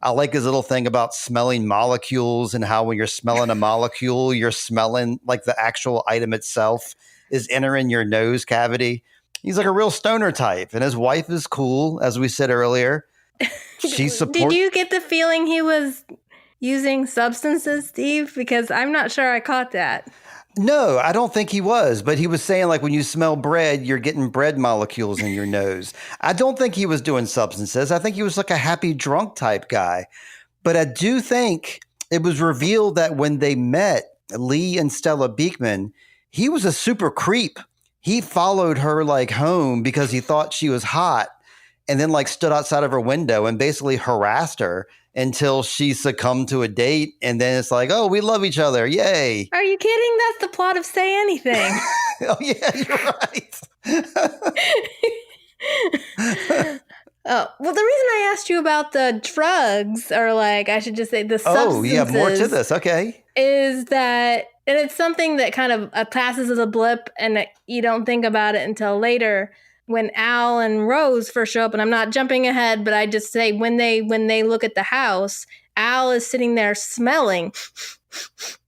I like his little thing about smelling molecules and how when you're smelling a molecule, you're smelling like the actual item itself is entering your nose cavity. He's like a real stoner type. And his wife is cool, as we said earlier. She Did you get the feeling he was using substances, Steve? Because I'm not sure I caught that. No, I don't think he was, but he was saying like when you smell bread, you're getting bread molecules in your nose. I don't think he was doing substances. I think he was like a happy drunk type guy. But I do think it was revealed that when they met, Lee and Stella Beekman, he was a super creep. He followed her like home because he thought she was hot and then like stood outside of her window and basically harassed her until she succumbed to a date. And then it's like, oh, we love each other. Yay. Are you kidding? That's the plot of Say Anything. Oh, yeah, you're right. Oh, well, the reason I asked you about the drugs, or like I should just say the substances. Oh, yeah, more to this. Okay. Is that, and it's something that kind of passes as a blip and you don't think about it until later when Al and Rose first show up. And I'm not jumping ahead, but I just say when they look at the house, Al is sitting there smelling.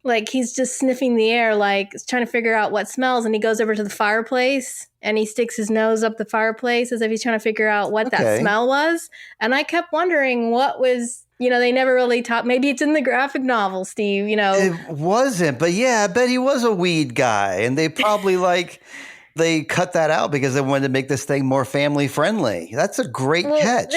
Like he's just sniffing the air, like trying to figure out what smells. And he goes over to the fireplace and he sticks his nose up the fireplace as if he's trying to figure out what that smell was. And I kept wondering what was, they never really taught. Maybe it's in the graphic novel, Steve, It wasn't, but yeah, I bet he was a weed guy. And they probably they cut that out because they wanted to make this thing more family friendly. That's a great catch.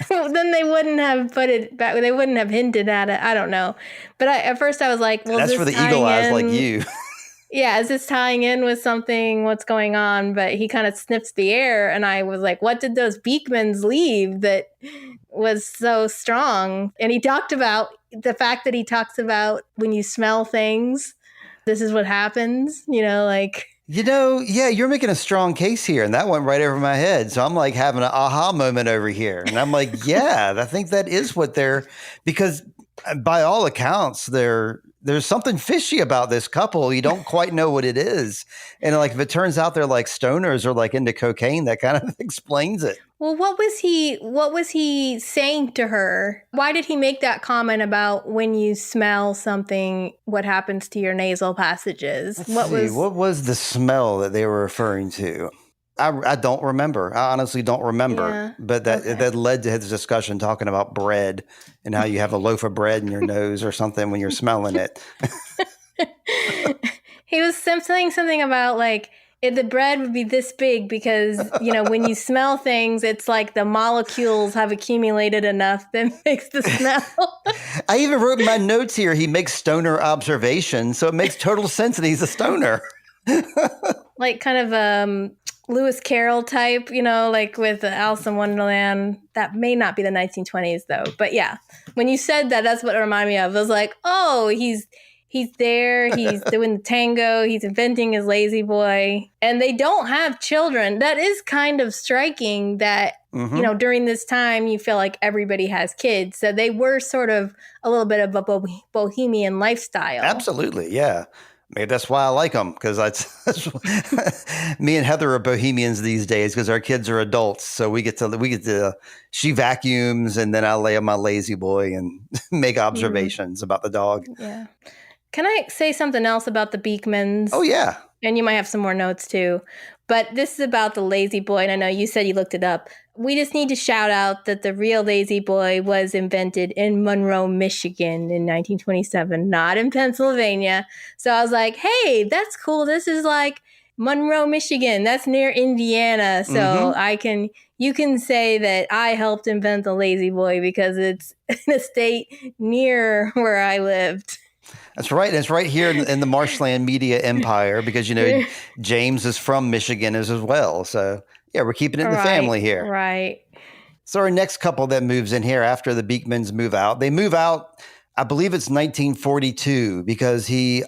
Then they wouldn't have put it back. They wouldn't have hinted at it. I don't know. But at first I was like, well, that's for the eagle eyes like you. Yeah, is this tying in with something? What's going on? But he kind of sniffs the air. And I was like, what did those Beekmans leave that was so strong? And he talked about the fact that he talks about when you smell things, this is what happens, yeah, you're making a strong case here, and that went right over my head. So I'm like having an aha moment over here. And I'm like, yeah, I think that is what because by all accounts, there's something fishy about this couple. You don't quite know what it is. And like, if it turns out they're like stoners or like into cocaine, that kind of explains it. Well, what was he saying to her? Why did he make that comment about when you smell something, what happens to your nasal passages? What was the smell that they were referring to? I don't remember. I honestly don't remember. Yeah. But that led to his discussion talking about bread and how you have a loaf of bread in your nose or something when you're smelling it. He was saying something about like, the bread would be this big because, when you smell things, it's like the molecules have accumulated enough that makes the smell. I even wrote in my notes here, he makes stoner observations. So it makes total sense that he's a stoner. Like kind of Lewis Carroll type, like with Alice in Wonderland. That may not be the 1920s though. But yeah, when you said that, that's what it reminded me of. I was like, oh, he's there, he's doing the tango, he's inventing his lazy boy, and they don't have children. That is kind of striking that, during this time, you feel like everybody has kids. So they were sort of a little bit of a bohemian lifestyle. Absolutely, yeah. Maybe that's why I like them, because that's me and Heather are bohemians these days because our kids are adults. So we get to she vacuums and then I lay on my lazy boy and make observations about the dog. Yeah. Can I say something else about the Beekmans? Oh, yeah. And you might have some more notes, too. But this is about the lazy boy, and I know you said you looked it up. We just need to shout out that the real lazy boy was invented in Monroe, Michigan in 1927, not in Pennsylvania. So I was like, hey, that's cool. This is like Monroe, Michigan. That's near Indiana. So you can say that I helped invent the lazy boy because it's in a state near where I lived. That's right. And it's right here in the Marshland media empire because, James is from Michigan as well. So, yeah, we're keeping it in the family here. Right. So our next couple that moves in here after the Beekmans move out, they move out, I believe it's 1942 because they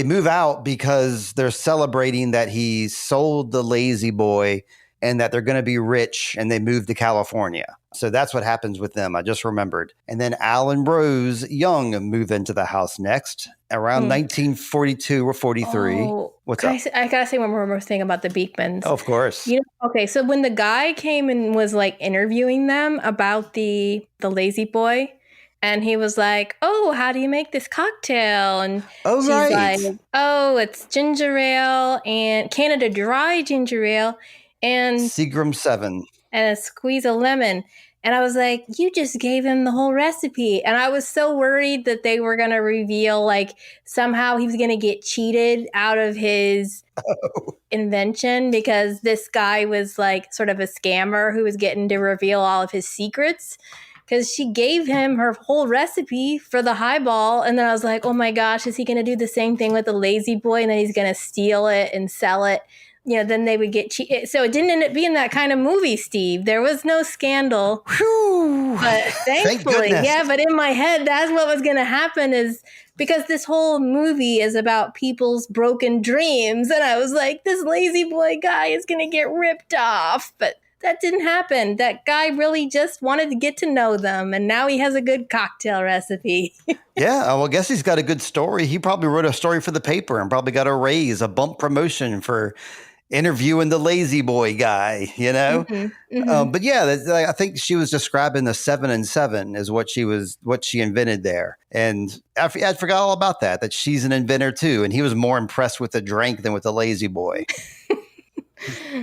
move out because they're celebrating that he sold the lazy boy and that they're going to be rich and they move to California. So that's what happens with them. I just remembered. And then Al and Rose Young move into the house next around 1942 or 43. Oh, what's up? I got to say one more thing about the Beekmans. Oh, of course. Okay, so when the guy came and was like interviewing them about the lazy boy, and he was like, oh, how do you make this cocktail? And she's like, oh, it's ginger ale and Canada Dry ginger ale and Seagram 7 and a squeeze of lemon. And I was like, you just gave him the whole recipe. And I was so worried that they were going to reveal, like, somehow he was going to get cheated out of his invention because this guy was like sort of a scammer who was getting to reveal all of his secrets. Because she gave him her whole recipe for the highball. And then I was like, oh my gosh, is he going to do the same thing with the Lazy Boy? And then he's going to steal it and sell it. You know, then they would get cheated. So it didn't end up being that kind of movie, Steve. There was no scandal. Whew. But thankfully, yeah, but in my head, that's what was going to happen is because this whole movie is about people's broken dreams. And I was like, this Lazy Boy guy is going to get ripped off. But that didn't happen. That guy really just wanted to get to know them. And now he has a good cocktail recipe. Yeah, well, I guess he's got a good story. He probably wrote a story for the paper and probably got a raise, a bump promotion for interviewing the Lazy Boy guy, you know? But yeah, I think she was describing the 7 and 7 is what she invented there. And I forgot all about that she's an inventor too. And he was more impressed with the drink than with the Lazy Boy.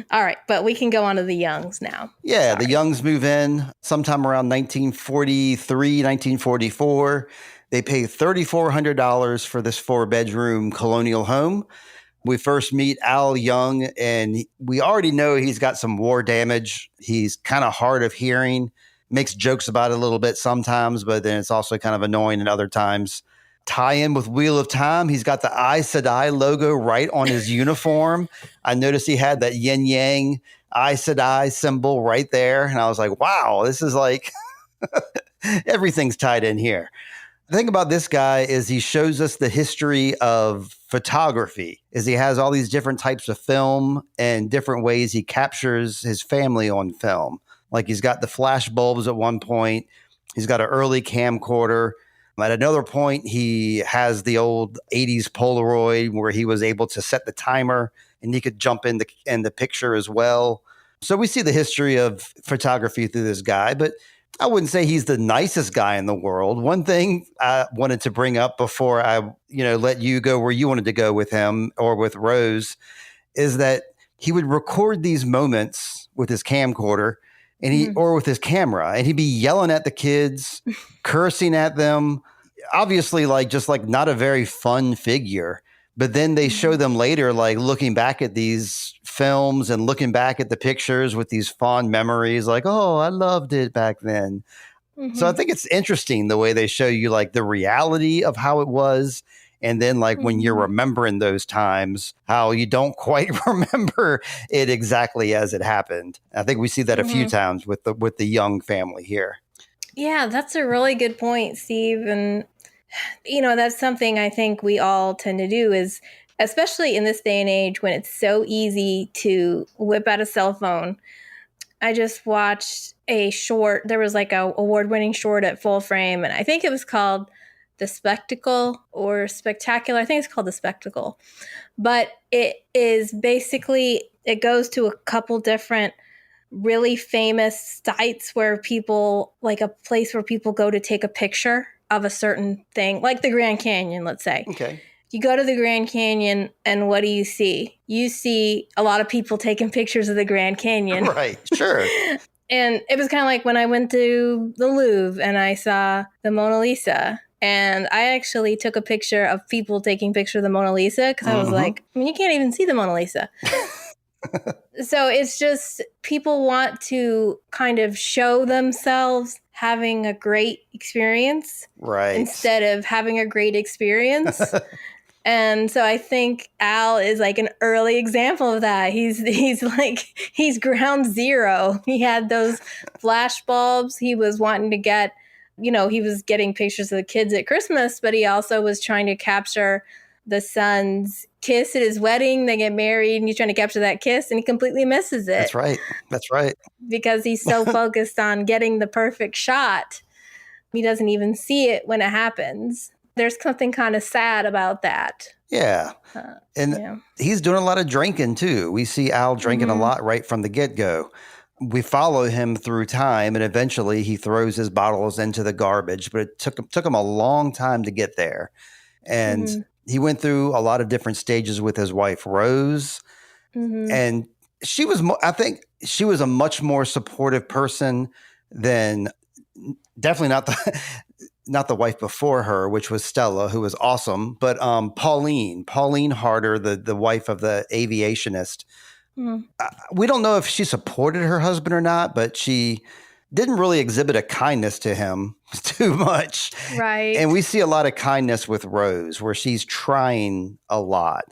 All right, but we can go on to the Youngs now. Yeah, the Youngs move in sometime around 1943, 1944. They pay $3,400 for this 4-bedroom colonial home. We first meet Al Young, and we already know he's got some war damage. He's kind of hard of hearing, makes jokes about it a little bit sometimes, but then it's also kind of annoying at other times. Tie in with Wheel of Time. He's got the Aes Sedai logo right on his uniform. I noticed he had that yin yang Aes Sedai symbol right there. And I was like, wow, this is like everything's tied in here. The thing about this guy is he shows us the history of photography, is he has all these different types of film and different ways he captures his family on film. Like he's got the flash bulbs at one point. He's got an early camcorder. At another point, he has the old 80s Polaroid where he was able to set the timer and he could jump in the picture as well. So we see the history of photography through this guy, but I wouldn't say he's the nicest guy in the world. One thing I wanted to bring up before I, let you go where you wanted to go with him or with Rose is that he would record these moments with his camcorder and or with his camera, and he'd be yelling at the kids, cursing at them, obviously just not a very fun figure. But then they show them later, like looking back at these films and looking back at the pictures with these fond memories, like, oh, I loved it back then. So I think it's interesting the way they show you like the reality of how it was. And then when you're remembering those times, how you don't quite remember it exactly as it happened. I think we see that a few times with the Young family here. Yeah, that's a really good point, Steve. And, that's something I think we all tend to do is, especially in this day and age when it's so easy to whip out a cell phone. I just watched a short. There was like a award-winning short at Full Frame, and I think it was called The Spectacle or Spectacular. I think it's called The Spectacle. But it is basically, it goes to a couple different really famous sites where people, like a place where people go to take a picture of a certain thing, like the Grand Canyon, let's say. Okay. You go to the Grand Canyon and what do you see? You see a lot of people taking pictures of the Grand Canyon. Right, sure. And it was kind of like when I went to the Louvre and I saw the Mona Lisa. And I actually took a picture of people taking pictures of the Mona Lisa because I was like, you can't even see the Mona Lisa. So it's just people want to kind of show themselves having a great experience, right, instead of having a great experience. And so I think Al is like an early example of that. He's ground zero. He had those flash bulbs. He was wanting to get, he was getting pictures of the kids at Christmas, but he also was trying to capture the son's kiss at his wedding. They get married and he's trying to capture that kiss and he completely misses it. That's right. That's right. Because he's so focused on getting the perfect shot. He doesn't even see it when it happens. There's something kind of sad about that. Yeah. He's doing a lot of drinking too. We see Al drinking a lot right from the get-go. We follow him through time and eventually he throws his bottles into the garbage, but it took him a long time to get there. And he went through a lot of different stages with his wife, Rose. And I think she was a much more supportive person than definitely not the wife before her, which was Stella, who was awesome, but Pauline Harder, the wife of the aviationist. We don't know if she supported her husband or not, but she didn't really exhibit a kindness to him too much. Right. And we see a lot of kindness with Rose, where she's trying a lot.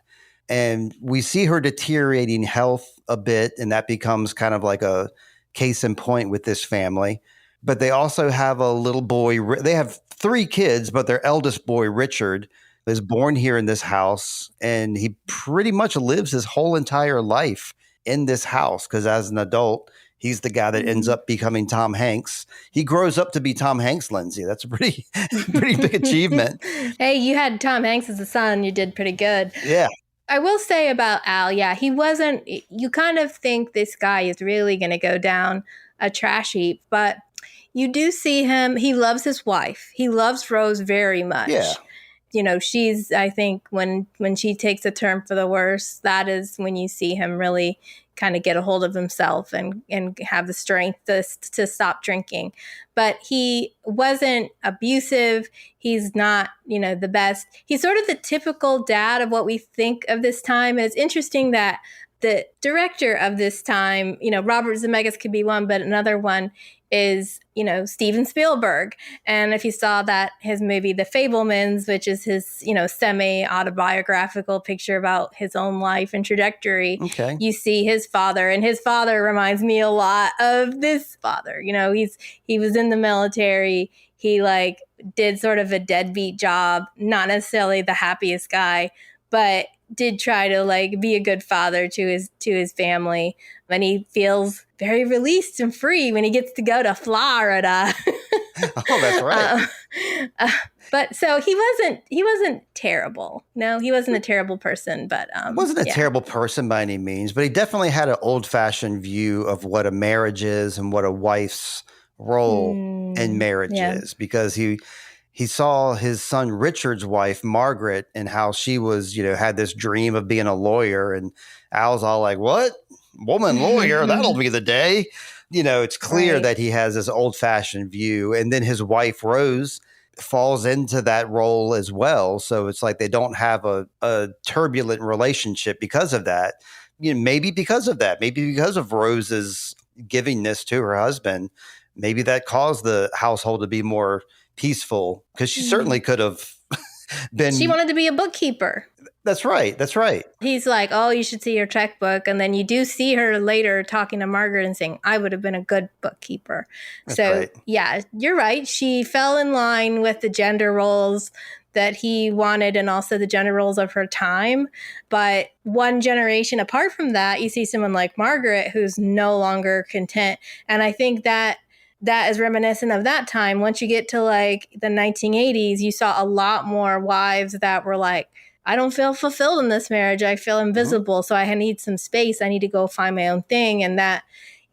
And we see her deteriorating health a bit, and that becomes kind of like a case in point with this family. But they also have a little boy. They have 3 kids, but their eldest boy, Richard, is born here in this house, and he pretty much lives his whole entire life in this house because as an adult, he's the guy that ends up becoming Tom Hanks. He grows up to be Tom Hanks, Lindsay. That's a pretty big achievement. Hey, you had Tom Hanks as a son. You did pretty good. Yeah. I will say about Al, he wasn't, you kind of think this guy is really going to go down a trash heap, but you do see him. He loves his wife. He loves Rose very much. Yeah. She's, I think when she takes a turn for the worse, that is when you see him really kind of get a hold of himself and have the strength to stop drinking. But he wasn't abusive. He's not, the best. He's sort of the typical dad of what we think of this time. And it's interesting that the director of this time, Robert Zemeckis could be one, but another one is, Steven Spielberg. And if you saw that, his movie, The Fabelmans, which is his, semi-autobiographical picture about his own life and trajectory, you see his father. And his father reminds me a lot of this father. He was in the military. He did sort of a deadbeat job, not necessarily the happiest guy, but did try to be a good father to his family. And he feels very released and free when he gets to go to Florida. Oh, that's right. But so he wasn't terrible. No, he wasn't a terrible person, but wasn't a terrible person by any means, but he definitely had an old-fashioned view of what a marriage is and what a wife's role in marriage is, because he saw his son Richard's wife, Margaret, and how she was, had this dream of being a lawyer. And Al's all like, what? Woman lawyer? That'll be the day. It's clear that he has this old fashioned view. And then his wife, Rose, falls into that role as well. So it's like they don't have a turbulent relationship because of that. Maybe because of that, maybe because of Rose's giving this to her husband, maybe that caused the household to be more peaceful, because she certainly could have been. She wanted to be a bookkeeper. That's right. He's like, oh, you should see your checkbook. And then you do see her later talking to Margaret and saying, I would have been a good bookkeeper. That's right. Yeah, you're right. She fell in line with the gender roles that he wanted and also the gender roles of her time. But one generation apart from that, you see someone like Margaret who's no longer content. And I think that is reminiscent of that time. Once you get to the 1980s, you saw a lot more wives that were like, I don't feel fulfilled in this marriage. I feel invisible. So I need some space. I need to go find my own thing. And that,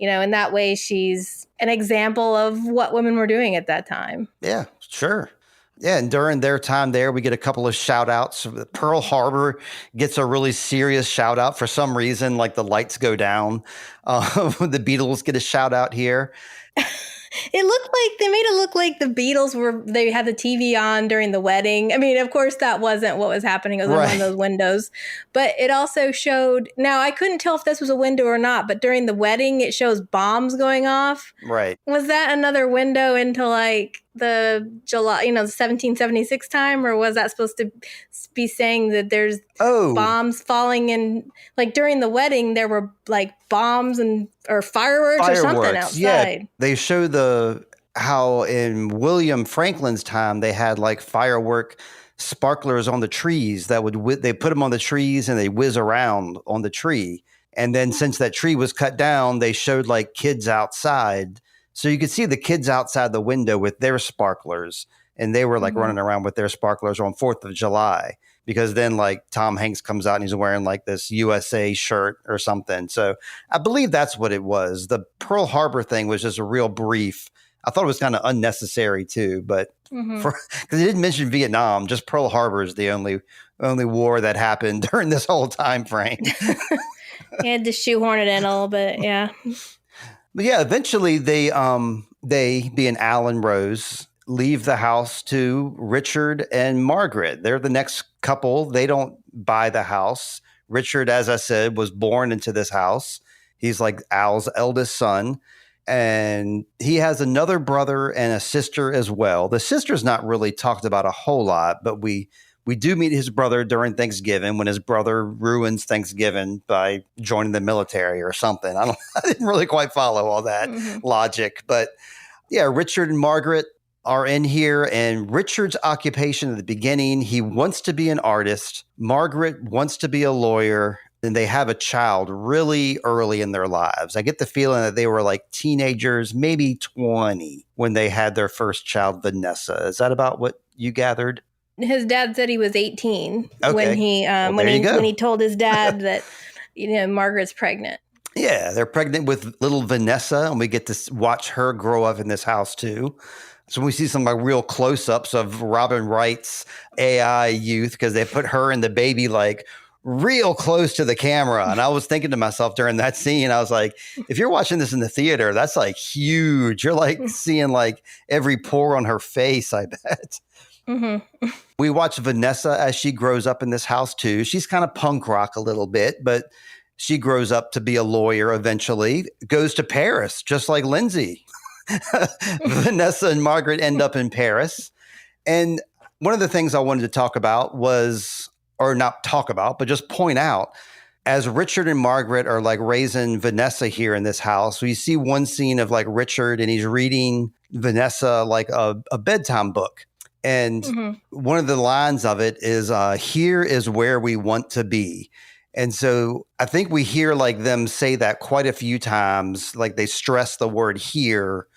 in that way, she's an example of what women were doing at that time. Yeah, sure. Yeah, and during their time there, we get a couple of shout outs. Pearl Harbor gets a really serious shout out for some reason, like the lights go down. The Beatles get a shout out here. It looked like they made it look like the Beatles they had the TV on during the wedding. I mean, of course, that wasn't what was happening. It was on one of those windows. But it also showed, now I couldn't tell if this was a window or not, but during the wedding, it shows bombs going off. Right. Was that another window into the July, the 1776 time, or was that supposed to be saying that there's bombs falling in, during the wedding, there were bombs or fireworks or something outside. Yeah, they show how in William Franklin's time they had firework sparklers on the trees that they put them on the trees and they whiz around on the tree. And then since that tree was cut down, they showed kids outside. So you could see the kids outside the window with their sparklers, and they were running around with their sparklers on 4th of July, because then Tom Hanks comes out and he's wearing this USA shirt or something. So I believe that's what it was. The Pearl Harbor thing was just a real brief. I thought it was kind of unnecessary too, but because he didn't mention Vietnam, just Pearl Harbor is the only war that happened during this whole time frame. He had to shoehorn it in a little bit. Yeah. But yeah, eventually they they, being Al and Rose, leave the house to Richard and Margaret. They're the next couple. They don't buy the house. Richard, as I said, was born into this house. He's like Al's eldest son. And he has another brother and a sister as well. The sister's not really talked about a whole lot, but we do meet his brother during Thanksgiving when his brother ruins Thanksgiving by joining the military or something. I didn't really quite follow all that logic. But yeah, Richard and Margaret are in here, and Richard's occupation at the beginning, he wants to be an artist. Margaret wants to be a lawyer. And they have a child really early in their lives. I get the feeling that they were like teenagers, maybe 20, when they had their first child, Vanessa. Is that about what you gathered? His dad said he was 18 when he told his dad that Margaret's pregnant. Yeah, they're pregnant with little Vanessa, and we get to watch her grow up in this house too. So we see some like real close-ups of Robin Wright's AI youth because they put her and the baby like real close to the camera. And I was thinking to myself during that scene, I was like, if you're watching this in the theater, that's like huge. You're like seeing like every pore on her face, I bet. Mm-hmm. We watch Vanessa as she grows up in this house too. She's kind of punk rock a little bit, but she grows up to be a lawyer eventually, goes to Paris, just like Lindsey. Vanessa and Margaret end up in Paris. And one of the things I wanted to talk about was, or not talk about, but just point out, as Richard and Margaret are like raising Vanessa here in this house, we see one scene of like Richard and he's reading Vanessa like a bedtime book. And one of the lines of it is, here is where we want to be. And so I think we hear like them say that quite a few times, like they stress the word here.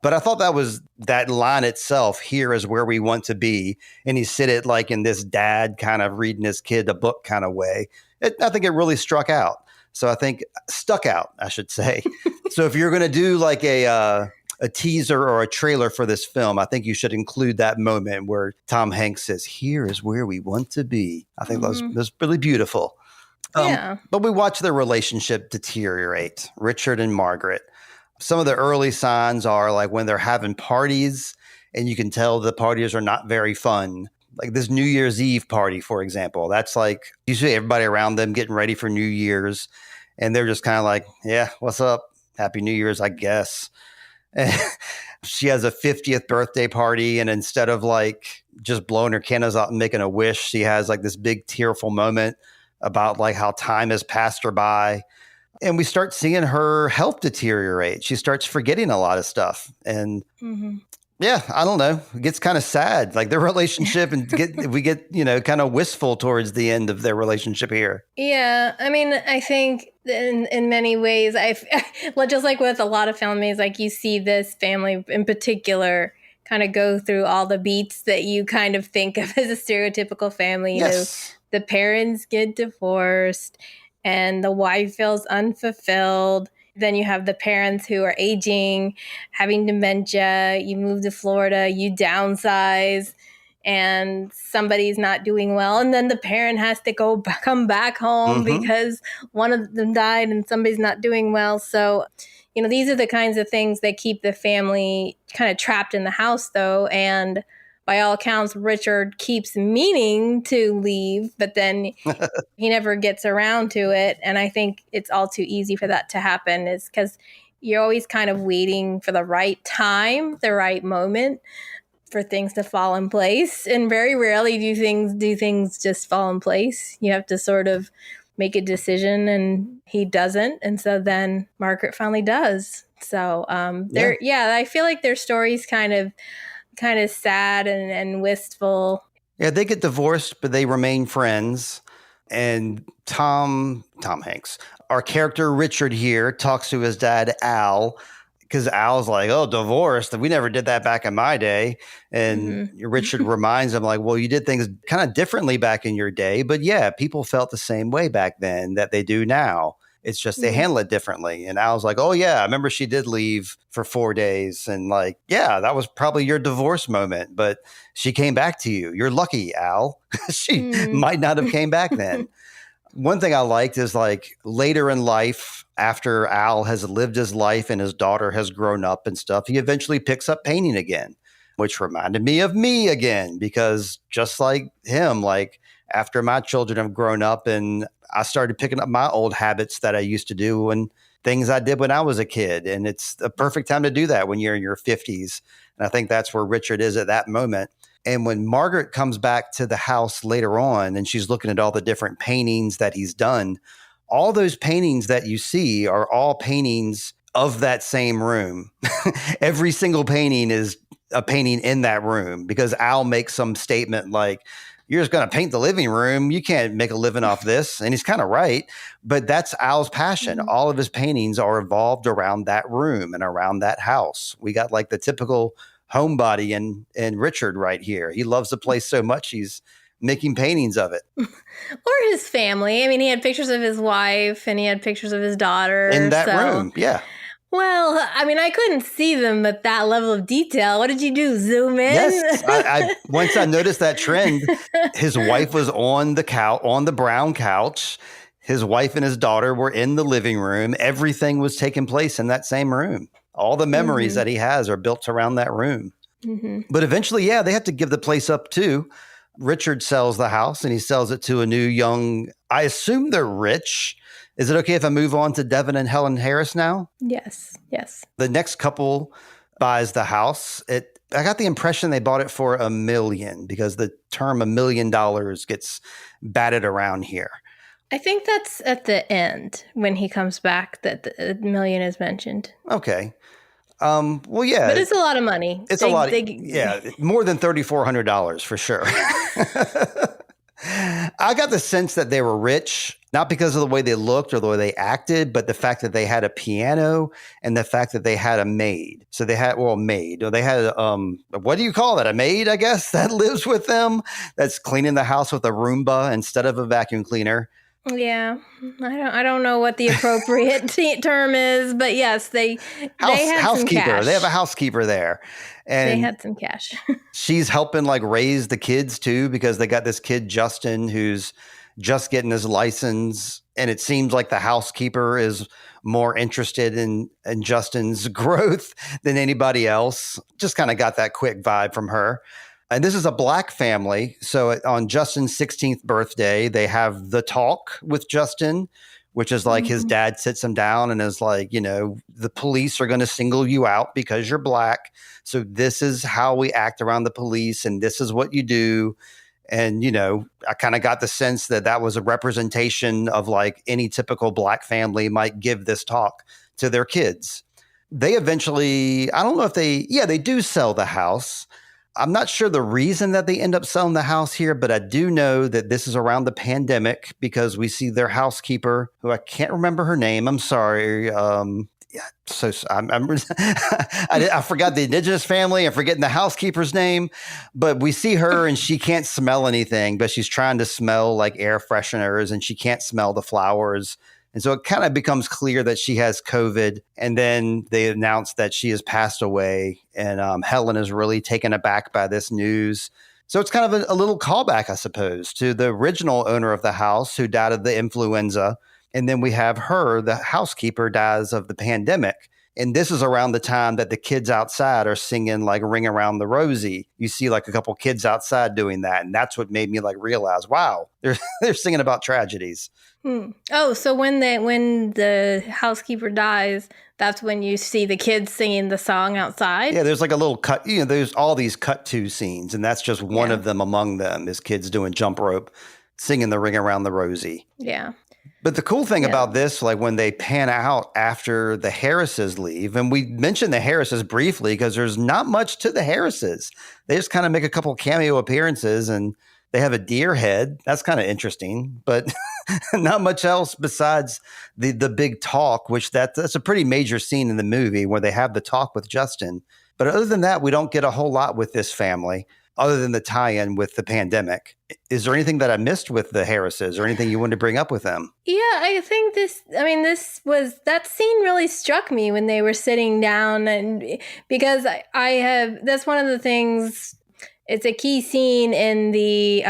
But I thought that line itself, here is where we want to be. And he said it like in this dad kind of reading his kid a book kind of way. I think it really stuck out, I should say. So if you're going to do like a teaser or a trailer for this film, I think you should include that moment where Tom Hanks says, here is where we want to be. I think that was really beautiful. But we watch their relationship deteriorate, Richard and Margaret. Some of the early signs are like when they're having parties and you can tell the parties are not very fun. Like this New Year's Eve party, for example, that's like you see everybody around them getting ready for New Year's and they're just kind of like, yeah, what's up? Happy New Year's, I guess. And she has a 50th birthday party. And instead of like just blowing her candles out and making a wish, she has like this big tearful moment about like how time has passed her by. And we start seeing her health deteriorate. She starts forgetting a lot of stuff. And yeah, I don't know. It gets kind of sad, like their relationship, and we get, kind of wistful towards the end of their relationship here. Yeah. I mean, I think in many ways, just like with a lot of families, like you see this family in particular kind of go through all the beats that you kind of think of as a stereotypical family. Yes. The parents get divorced and the wife feels unfulfilled. Then you have the parents who are aging, having dementia. You move to Florida, you downsize, and somebody's not doing well. And then the parent has to come back home because one of them died and somebody's not doing well. So, these are the kinds of things that keep the family kind of trapped in the house, though. And by all accounts, Richard keeps meaning to leave, but then he never gets around to it. And I think it's all too easy for that to happen is because you're always kind of waiting for the right time, the right moment for things to fall in place. And very rarely do things just fall in place. You have to sort of make a decision and he doesn't. And so then Margaret finally does. So I feel like their story's kind of sad and wistful. Yeah, they get divorced, but they remain friends. And Tom Hanks, our character Richard here, talks to his dad, Al, because Al's like, oh, divorced? We never did that back in my day. And Richard reminds him like, well, you did things kind of differently back in your day. But yeah, people felt the same way back then that they do now. It's just they handle it differently. And Al's like, oh, yeah, I remember she did leave for 4 days. And like, yeah, that was probably your divorce moment. But she came back to you. You're lucky, Al. She might not have came back then. One thing I liked is like later in life, after Al has lived his life and his daughter has grown up and stuff, he eventually picks up painting again, which reminded me of me again, because just like him, like after my children have grown up and I started picking up my old habits that I used to do and things I did when I was a kid. And it's the perfect time to do that when you're in your 50s. And I think that's where Richard is at that moment. And when Margaret comes back to the house later on and she's looking at all the different paintings that he's done, all those paintings that you see are all paintings of that same room. Every single painting is a painting in that room, because Al makes some statement like, you're just going to paint the living room. You can't make a living off this. And he's kind of right. But that's Al's passion. Mm-hmm. All of his paintings are evolved around that room and around that house. We got like the typical homebody in Richard right here. He loves the place so much, he's making paintings of it. Or his family. I mean, he had pictures of his wife and he had pictures of his daughter. In that room, yeah. Well, I mean, I couldn't see them at that level of detail. What did you do? Zoom in? Yes. I once I noticed that trend, his wife was on the couch, on the brown couch. His wife and his daughter were in the living room. Everything was taking place in that same room. All the memories that he has are built around that room. Mm-hmm. But eventually, yeah, they have to give the place up too. Richard sells the house and he sells it to a new young, I assume they're rich. Is it okay if I move on to Devin and Helen Harris now? Yes. The next couple buys the house. I got the impression they bought it for $1 million, because the term $1 million gets batted around here. I think that's at the end when he comes back that the $1 million is mentioned. Okay. Well, yeah. But it's a lot of money. It's a lot. Yeah, more than $3,400 for sure. I got the sense that they were rich, not because of the way they looked or the way they acted, but the fact that they had a piano and the fact that they had a maid. So they had, a maid. Or they had, what do you call that? A maid, I guess, that lives with them, that's cleaning the house with a Roomba instead of a vacuum cleaner. Yeah, I don't know what the appropriate term is, but yes, they had housekeeper. Some cash. They have a housekeeper there, and they had some cash. She's helping like raise the kids too, because they got this kid Justin who's just getting his license, and it seems like the housekeeper is more interested in Justin's growth than anybody else. Just kind of got that quick vibe from her. And this is a Black family. So on Justin's 16th birthday, they have the talk with Justin, which is like his dad sits him down and is like, the police are going to single you out because you're Black. So this is how we act around the police, and this is what you do. And, I kind of got the sense that was a representation of like any typical Black family might give this talk to their kids. They eventually, I don't know if they do sell the house. I'm not sure the reason that they end up selling the house here, but I do know that this is around the pandemic, because we see their housekeeper, who I can't remember her name. I'm sorry. I forgot the indigenous family. I'm forgetting the housekeeper's name, but we see her and she can't smell anything, but she's trying to smell like air fresheners and she can't smell the flowers. And so it kind of becomes clear that she has COVID. And then they announce that she has passed away. And Helen is really taken aback by this news. So it's kind of a little callback, I suppose, to the original owner of the house who died of the influenza. And then we have her, the housekeeper, dies of the pandemic. And this is around the time that the kids outside are singing like Ring Around the Rosie. You see like a couple kids outside doing that. And that's what made me like realize, wow, they're singing about tragedies. Oh, so when the housekeeper dies, that's when you see the kids singing the song outside? Yeah, there's like a little cut. There's all these cut to scenes. And that's just one of them among them is kids doing jump rope, singing the Ring Around the Rosie. Yeah. But the cool thing about this, like when they pan out after the Harrises leave, and we mentioned the Harrises briefly because there's not much to the Harrises. They just kind of make a couple cameo appearances and they have a deer head. That's kind of interesting, but not much else besides the big talk, which that's a pretty major scene in the movie where they have the talk with Justin. But other than that, we don't get a whole lot with this family, other than the tie-in with the pandemic. Is there anything that I missed with the Harrises or anything you wanted to bring up with them? Yeah, I think that scene really struck me when they were sitting down, and because that's one of the things, it's a key scene in the,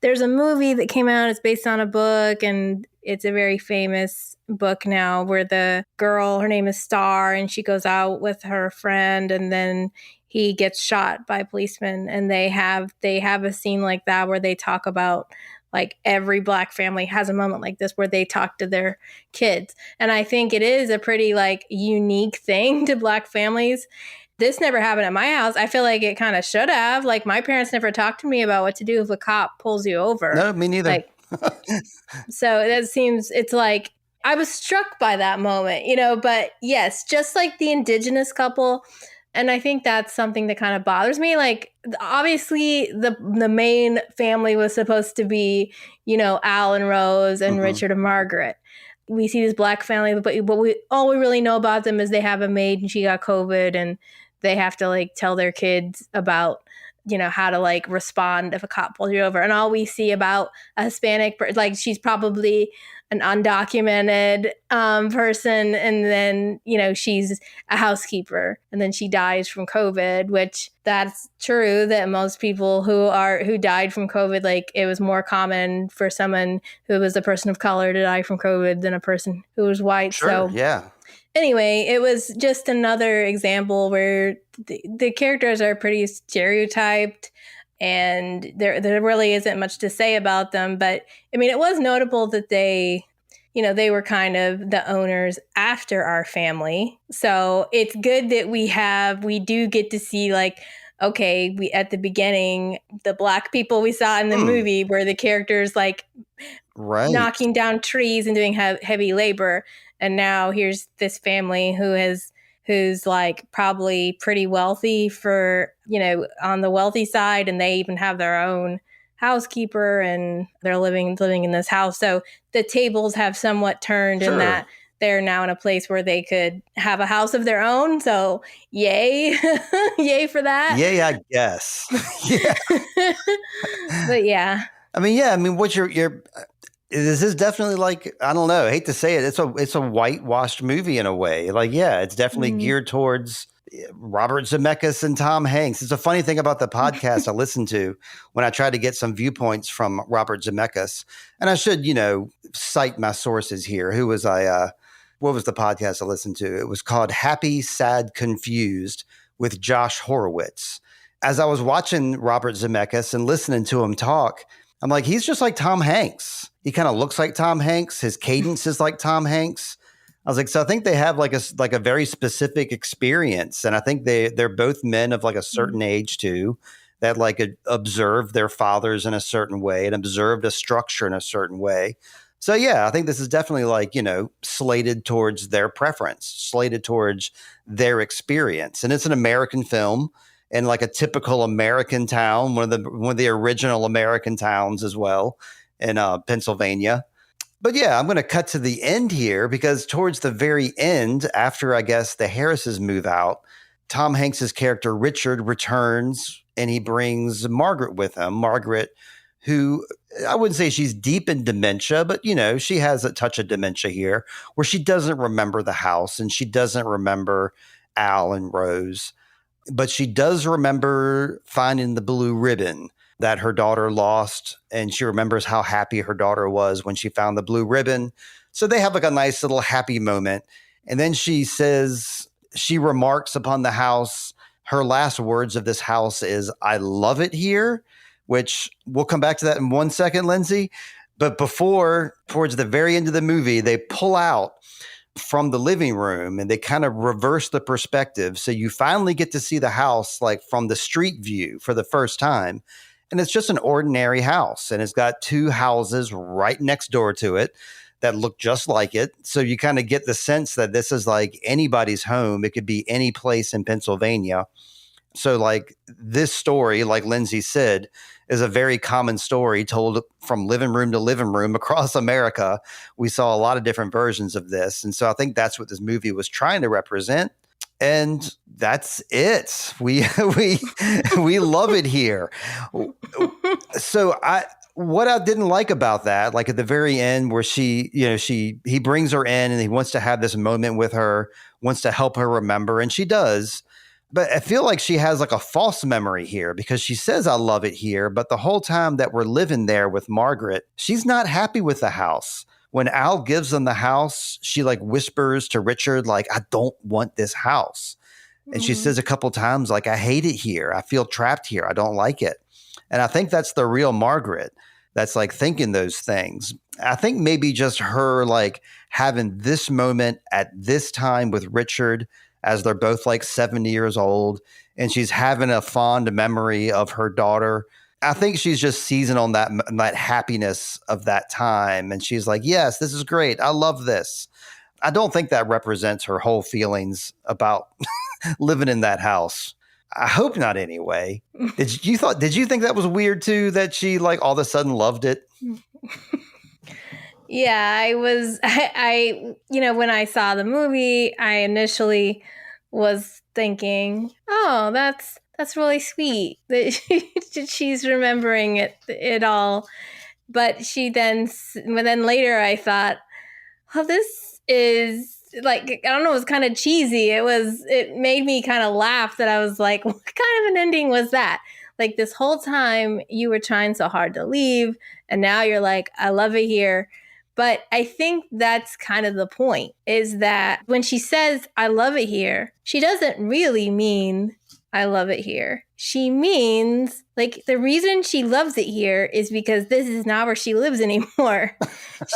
there's a movie that came out, it's based on a book, and it's a very famous book now where the girl, her name is Star, and she goes out with her friend, and then he gets shot by a policeman, and they have a scene like that where they talk about like every Black family has a moment like this where they talk to their kids. And I think it is a pretty like unique thing to Black families. This never happened at my house. I feel like it kind of should have. Like, my parents never talked to me about what to do if a cop pulls you over. No, me neither. Like, so it's like, I was struck by that moment, you know, but yes, just like the Indigenous couple. And I think that's something that kind of bothers me. Like, obviously the main family was supposed to be, you know, Al and Rose and Richard and Margaret. We see this Black family, but all we really know about them is they have a maid and she got COVID, and they have to like tell their kids about, you know, how to like respond if a cop pulls you over. And all we see about a Hispanic, like, she's probably an undocumented person, and then, you know, she's a housekeeper, and then she dies from COVID, which that's true that most people who died from COVID, like, it was more common for someone who was a person of color to die from COVID than a person who was white. Sure, so yeah. Anyway, it was just another example where the characters are pretty stereotyped, and there really isn't much to say about them. But I mean, it was notable that they were kind of the owners after our family. So it's good that we do get to see, like, okay, we at the beginning, the Black people we saw in the movie were the characters, like, knocking down trees and doing heavy labor. And now here's this family who's like probably pretty wealthy for, you know, on the wealthy side, and they even have their own housekeeper, and they're living in this house. So the tables have somewhat turned in that they're now in a place where they could have a house of their own. So yay. Yay for that. Yay, I guess. Yeah. But yeah. I mean, what this is definitely, like, I don't know, I hate to say it, it's a whitewashed movie in a way. Like, yeah, it's definitely geared towards Robert Zemeckis and Tom Hanks. It's a funny thing about the podcast I listened to when I tried to get some viewpoints from Robert Zemeckis. And I should, you know, cite my sources here. What was the podcast I listened to? It was called Happy, Sad, Confused with Josh Horowitz. As I was watching Robert Zemeckis and listening to him talk, I'm like, he's just like Tom Hanks. He kind of looks like Tom Hanks. His cadence is like Tom Hanks. I was like, so I think they have like a very specific experience. And I think they're both men of like a certain age too, that like observed their fathers in a certain way and observed a structure in a certain way. So yeah, I think this is definitely like, you know, slated towards their preference, slated towards their experience. And it's an American film in like a typical American town, one of the original American towns as well in Pennsylvania. But yeah, I'm going to cut to the end here, because towards the very end, after I guess the Harrises move out, Tom Hanks's character Richard returns, and he brings Margaret with him. Margaret, who I wouldn't say she's deep in dementia, but, you know, she has a touch of dementia here, where she doesn't remember the house and she doesn't remember Al and Rose, but she does remember finding the blue ribbon that her daughter lost, and she remembers how happy her daughter was when she found the blue ribbon. So they have like a nice little happy moment. And then she remarks upon the house. Her last words of this house is, "I love it here," which we'll come back to that in 1 second, Lindsay. But before, towards the very end of the movie, they pull out from the living room and they kind of reverse the perspective. So you finally get to see the house like from the street view for the first time. And it's just an ordinary house, and it's got two houses right next door to it that look just like it. So you kind of get the sense that this is like anybody's home. It could be any place in Pennsylvania. So like this story, like Lindsay said, is a very common story told from living room to living room across America. We saw a lot of different versions of this. And so I think that's what this movie was trying to represent. And that's it. We love it here. So what I didn't like about that, like at the very end where he brings her in and he wants to have this moment with her, wants to help her remember, and she does. But I feel like she has like a false memory here, because she says, "I love it here." But the whole time that we're living there with Margaret, she's not happy with the house. when Al gives them the house, she like whispers to Richard, like, I don't want this house. And she says a couple times, like, I hate it here. I feel trapped here. I don't like it. And I think that's the real Margaret that's like thinking those things. I think maybe just her like having this moment at this time with Richard as they're both like 70 years old and she's having a fond memory of her daughter. I think she's just seizing on that happiness of that time. And she's like, yes, this is great. I love this. I don't think that represents her whole feelings about living in that house. I hope not anyway. Did you think that was weird too, that she like all of a sudden loved it? Yeah, I when I saw the movie, I initially was thinking, oh, that's really sweet that she's remembering it all. But then later I thought, oh, this is like, I don't know, it was kind of cheesy. It made me kind of laugh that I was like, what kind of an ending was that? Like this whole time you were trying so hard to leave and now you're like, I love it here. But I think that's kind of the point, is that when she says, I love it here, she doesn't really mean I love it here. She means like the reason she loves it here is because this is not where she lives anymore.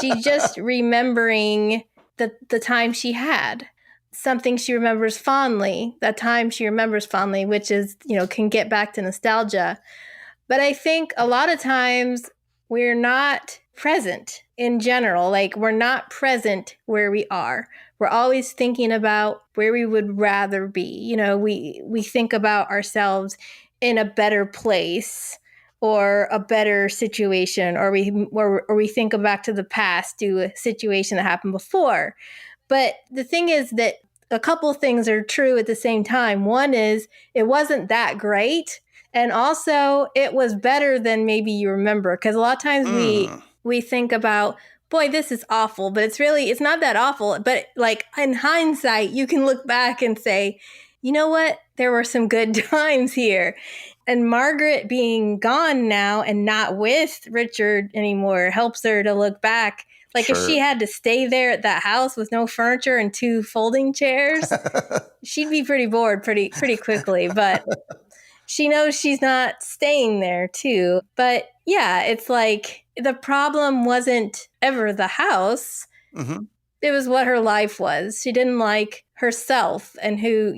She's just remembering the time she had, something she remembers fondly, that time she remembers fondly, which is, can get back to nostalgia. But I think a lot of times we're not present in general. Like we're not present where we are. We're always thinking about where we would rather be. We think about ourselves in a better place or a better situation, or we think back to the past to a situation that happened before. But the thing is that a couple of things are true at the same time. One is it wasn't that great. And also it was better than maybe you remember. Because a lot of times we think about, boy, this is awful, but it's not that awful. But like in hindsight, you can look back and say, you know what? There were some good times here. And Margaret being gone now and not with Richard anymore helps her to look back. Like If she had to stay there at that house with no furniture and 2 folding chairs, she'd be pretty bored pretty quickly. But she knows she's not staying there too. But yeah, it's like the problem wasn't ever the house. Mm-hmm. It was what her life was. She didn't like herself and who,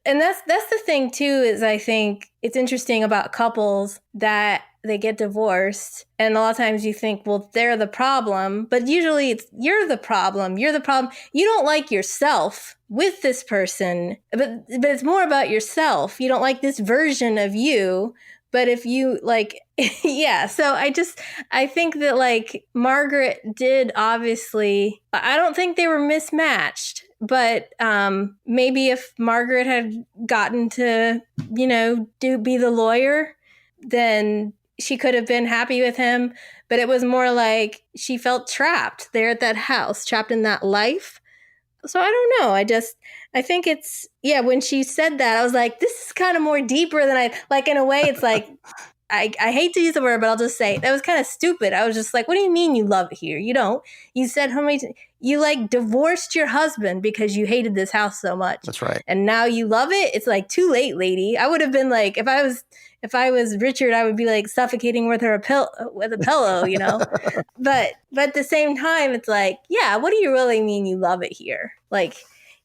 and that's the thing too, is I think it's interesting about couples that they get divorced. And a lot of times you think, well, they're the problem, but usually it's you're the problem. You're the problem. You don't like yourself with this person, but it's more about yourself. You don't like this version of you. But if you like, yeah. So I think that like Margaret did obviously, I don't think they were mismatched, but maybe if Margaret had gotten to, be the lawyer, then she could have been happy with him. But it was more like she felt trapped there at that house, trapped in that life. So I don't know. I think it's, yeah, when she said that, I was like, this is kind of more deeper than in a way, it's like, I hate to use the word, but I'll just say that was kind of stupid. I was just like, what do you mean you love it here? You don't. You said you like divorced your husband because you hated this house so much. That's right. And now you love it. It's like too late, lady. I would have been like, if I was Richard, I would be like suffocating with a pillow, But at the same time, it's like, yeah, what do you really mean you love it here? Like,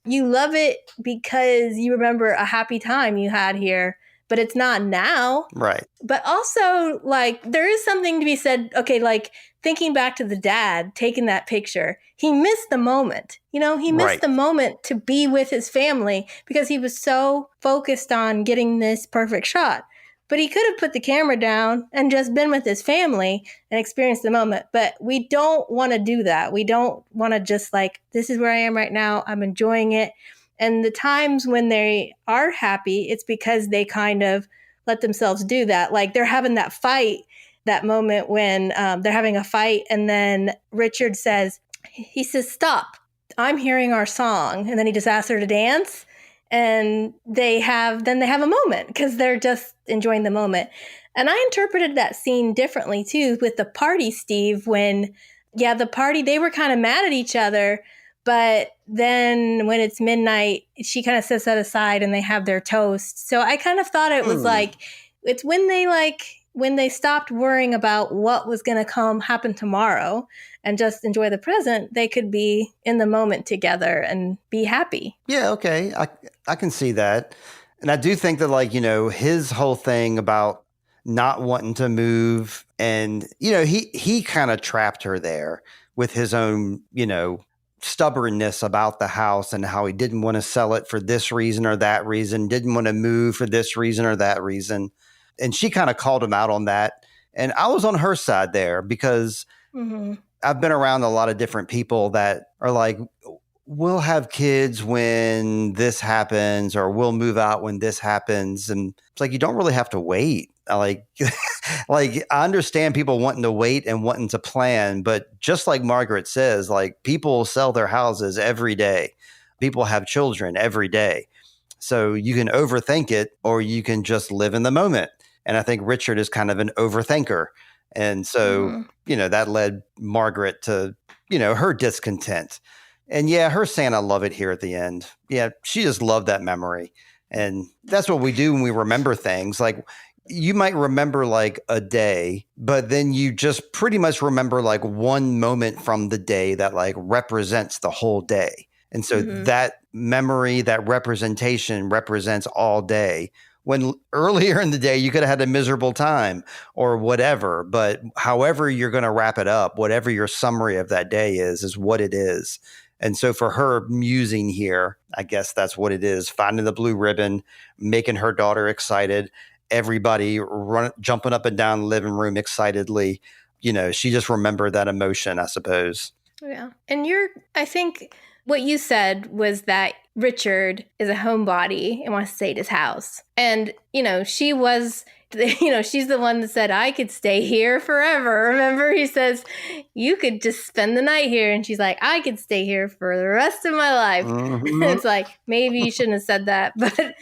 you love it because you remember a happy time you had here, but it's not now. Right. But also, like, there is something to be said. Okay, like thinking back to the dad taking that picture, he missed the moment. He missed the moment to be with his family because he was so focused on getting this perfect shot. But he could have put the camera down and just been with his family and experienced the moment. But we don't want to do that. We don't want to just like, this is where I am right now. I'm enjoying it. And the times when they are happy, it's because they kind of let themselves do that. Like they're having that fight, that moment when they're having a fight. And then Richard says, stop, I'm hearing our song. And then he just asks her to dance. And they have a moment because they're just enjoying the moment. And I interpreted that scene differently too with the party, Steve, when yeah, the party, they were kind of mad at each other. But then when it's midnight, she kind of sets that aside and they have their toast. So I kind of thought it was like, it's when they stopped worrying about what was going to happen tomorrow and just enjoy the present, they could be in the moment together and be happy. Yeah, okay. I can see that. And I do think that, like, you know, his whole thing about not wanting to move and, you know, he kind of trapped her there with his own, you know, stubbornness about the house and how he didn't want to sell it for this reason or that reason, didn't want to move for this reason or that reason. And she kind of called him out on that. And I was on her side there because I've been around a lot of different people that are like, we'll have kids when this happens, or we'll move out when this happens. And it's like, you don't really have to wait. Like, like I understand people wanting to wait and wanting to plan, but just like Margaret says, like, people sell their houses every day. People have children every day. So you can overthink it, or you can just live in the moment. And I think Richard is kind of an overthinker. And so, you know, that led Margaret to, you know, her discontent. And yeah, her saying, I love it here at the end. Yeah, she just loved that memory. And that's what we do when we remember things. Like, you might remember like a day, but then you just pretty much remember like one moment from the day that like represents the whole day. And so that memory, that representation represents all day. When earlier in the day, you could have had a miserable time or whatever, but however you're going to wrap it up, whatever your summary of that day is what it is. And so for her musing here, I guess that's what it is, finding the blue ribbon, making her daughter excited, everybody jumping up and down the living room excitedly. You know, she just remembered that emotion, I suppose. Yeah. And I think what you said was that Richard is a homebody and wants to stay at his house. And, you know, she was, you know, she's the one that said, I could stay here forever. Remember, he says, you could just spend the night here. And she's like, I could stay here for the rest of my life. It's like, maybe you shouldn't have said that. But,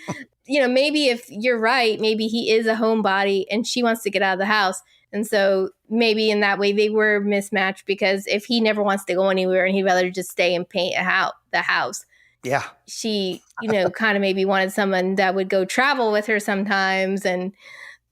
you know, maybe if you're right, maybe he is a homebody and she wants to get out of the house. And so maybe in that way they were mismatched, because if he never wants to go anywhere and he'd rather just stay and paint the house. Yeah. She, you know, kind of maybe wanted someone that would go travel with her sometimes, and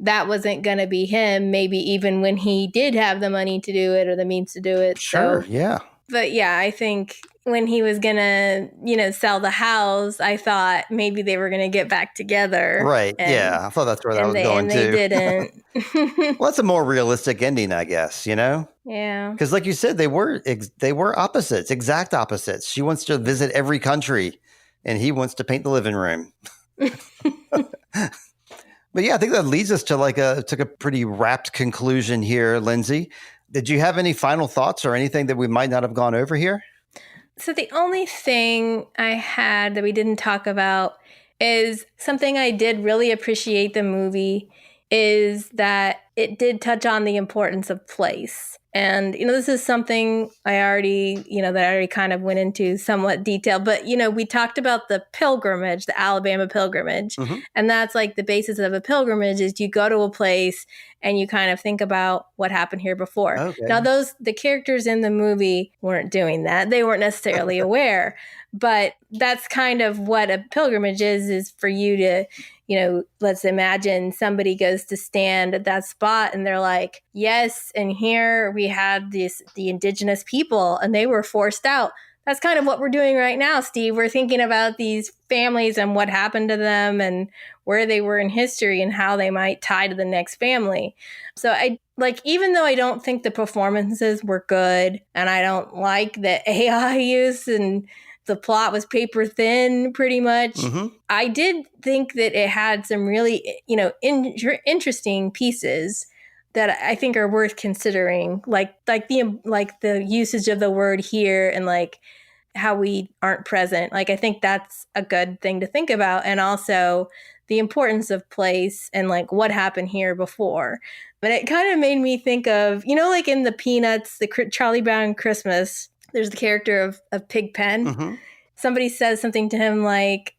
that wasn't going to be him, maybe even when he did have the money to do it or the means to do it. Sure, so, yeah. But yeah, I think when he was going to, you know, sell the house, I thought maybe they were going to get back together. Right, yeah. I thought that's where that was going, too. And they didn't. Well, that's a more realistic ending, I guess, you know? Yeah. Because like you said, they were opposites, exact opposites. She wants to visit every country, and he wants to paint the living room. But yeah, I think that leads us to a pretty rapt conclusion here, Lindsay. Did you have any final thoughts or anything that we might not have gone over here? So the only thing I had that we didn't talk about is something I did really appreciate the movie is that it did touch on the importance of place. And, you know, this is something that I already kind of went into somewhat detail. But, you know, we talked about the pilgrimage, the Alabama pilgrimage. And that's like the basis of a pilgrimage is you go to a place and you kind of think about what happened here before. Okay. Now, the characters in the movie weren't doing that. They weren't necessarily aware. But that's kind of what a pilgrimage is for you to, you know, let's imagine somebody goes to stand at that spot and they're like, yes, and here we had the indigenous people and they were forced out. That's kind of what we're doing right now, Steve. We're thinking about these families and what happened to them and where they were in history and how they might tie to the next family. So even though I don't think the performances were good and I don't like the AI use and the plot was paper thin pretty much, I did think that it had some really, you know, interesting pieces that I think are worth considering, like the usage of the word here and like how we aren't present. Like, I think that's a good thing to think about. And also the importance of place and like what happened here before. But it kind of made me think of, you know, like in the Peanuts, the Charlie Brown Christmas, there's the character of Pigpen. Somebody says something to him like,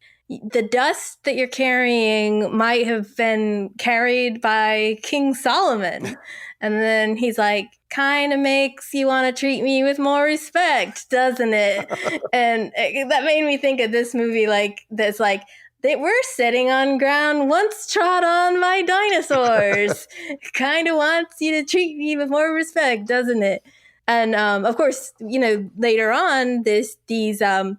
the dust that you're carrying might have been carried by King Solomon. And then he's like, kind of makes you want to treat me with more respect, doesn't it? And that made me think of this movie, like, that's like, they were sitting on ground once trod on by dinosaurs. Kind of wants you to treat me with more respect, doesn't it? And of course, later on, these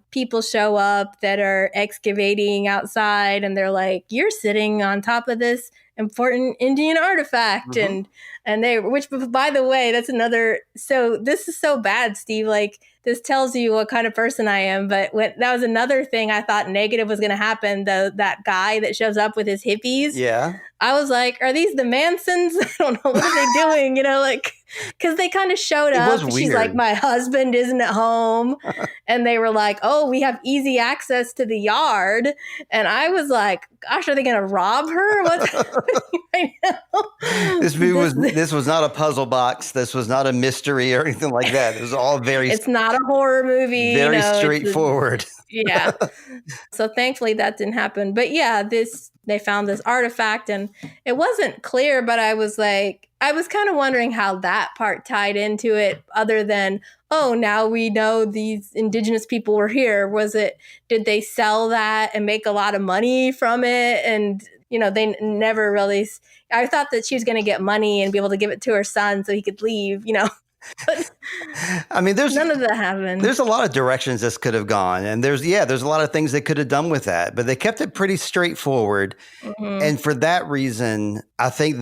people show up that are excavating outside, and they're like, "You're sitting on top of this important Indian artifact," and they, which, by the way, that's another. So this is so bad, Steve. Like, this tells you what kind of person I am. But that was another thing I thought negative was going to happen. That guy that shows up with his hippies. Yeah. I was like, are these the Mansons? I don't know. What are they doing? Because they kind of showed up. She's like, my husband isn't at home. And they were like, oh, we have easy access to the yard. And I was like, gosh, are they going to rob her? What's happening right now? This was not a puzzle box. This was not a mystery or anything like that. It was all it's not a horror movie. Very straightforward. Yeah. So thankfully that didn't happen. But yeah, they found this artifact, and it wasn't clear, but I was kind of wondering how that part tied into it, other than, oh, now we know these indigenous people were here. Did they sell that and make a lot of money from it? And, they never really, I thought that she was going to get money and be able to give it to her son so he could leave, But I mean, none of that happened. There's a lot of directions this could have gone, and there's a lot of things they could have done with that, but they kept it pretty straightforward. And for that reason, I think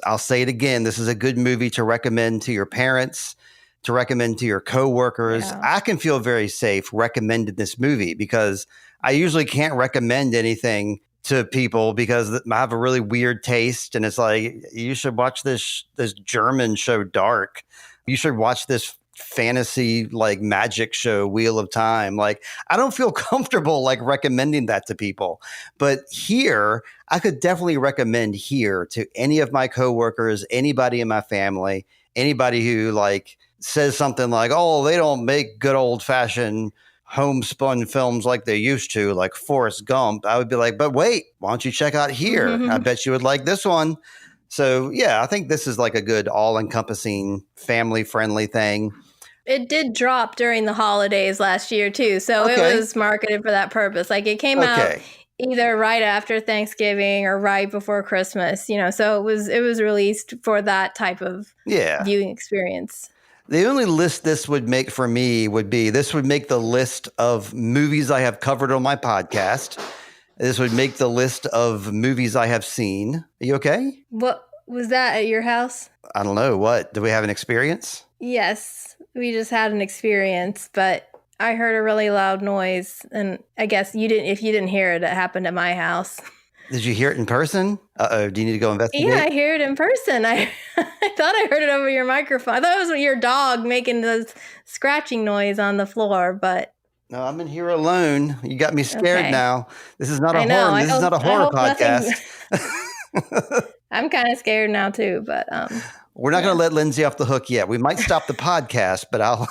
I'll say it again, this is a good movie to recommend to your parents, to recommend to your coworkers. Yeah. I can feel very safe recommending this movie because I usually can't recommend anything to people because I have a really weird taste, and it's like, you should watch this German show Dark. You should watch this fantasy like magic show Wheel of Time. Like, I don't feel comfortable like recommending that to people. But here, I could definitely recommend here to any of my coworkers, anybody in my family, anybody who like says something like, oh, they don't make good old fashioned homespun films like they used to, like Forrest Gump. I would be like, but wait, why don't you check out here? I bet you would like this one. So yeah, I think this is like a good all-encompassing family-friendly thing. It did drop during the holidays last year too, so It was marketed for that purpose. Like, it came out either right after Thanksgiving or right before Christmas, so it was released for that type of viewing experience. The only list this would make for me would make the list of movies I have covered on my podcast. This would make the list of movies I have seen. Are you okay? What was that at your house? I don't know. What? Do we have an experience? Yes, we just had an experience, but I heard a really loud noise, and I guess you didn't. If you didn't hear it, it happened at my house. Did you hear it in person? Uh-oh, do you need to go investigate? Yeah, I hear it in person. I thought I heard it over your microphone. I thought it was your dog making the scratching noise on the floor, but... No, I'm in here alone. You got me scared now. This is not a horror. This is not a horror podcast. I'm kind of scared now too, but... We're not going to let Lindsay off the hook yet. We might stop the podcast, but I'll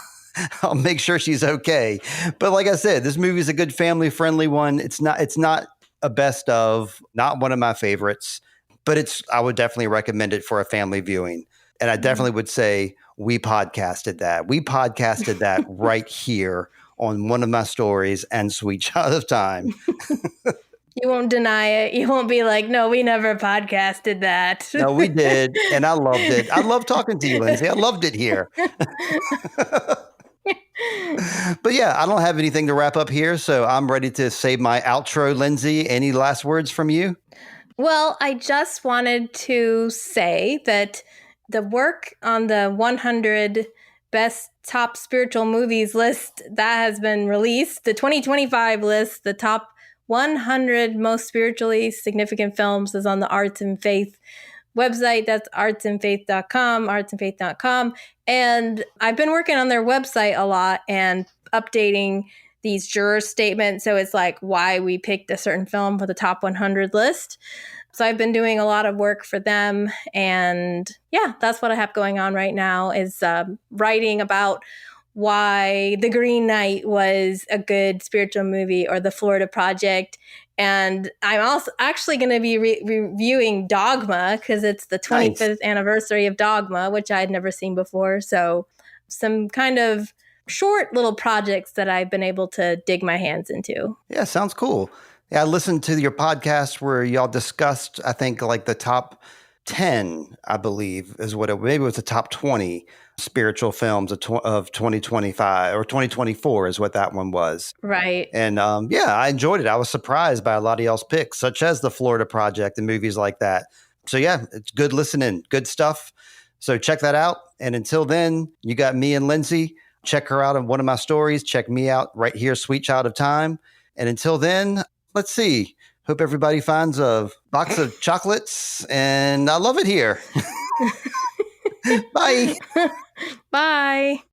make sure she's okay. But like I said, this movie is a good family-friendly one. It's not a best of, not one of my favorites, but I would definitely recommend it for a family viewing. And I definitely would say we podcasted that. We podcasted that right here on one of my stories and Sweet Child of Time. You won't deny it. You won't be like, no, we never podcasted that. No, we did. And I loved it. I love talking to you, Lindsay. I loved it here. But yeah, I don't have anything to wrap up here, so I'm ready to say my outro. Lindsay, any last words from you? Well, I just wanted to say that the work on the 100 best top spiritual movies list that has been released, the 2025 list, the top 100 most spiritually significant films, is on the Arts and Faith website. That's artsandfaith.com. And I've been working on their website a lot and updating these juror statements. So it's like why we picked a certain film for the top 100 list. So I've been doing a lot of work for them. And yeah, that's what I have going on right now, is writing about why The Green Knight was a good spiritual movie or The Florida Project. And I'm also actually going to be reviewing Dogma because it's the 25th anniversary of Dogma, which I had never seen before. So some kind of short little projects that I've been able to dig my hands into. Yeah, sounds cool. Yeah, I listened to your podcast where y'all discussed, I think, like the top 10, I believe, is what maybe it was the top 20 spiritual films of 2025 or 2024 is what that one was. Right. And yeah, I enjoyed it. I was surprised by a lot of y'all's picks, such as The Florida Project and movies like that. So yeah, it's good listening, good stuff. So check that out. And until then, you got me and Lindsey. Check her out on one of my stories. Check me out right here, Sweet Child of Time. And until then, let's see. Hope everybody finds a box of chocolates. And I love it here. Bye. Bye.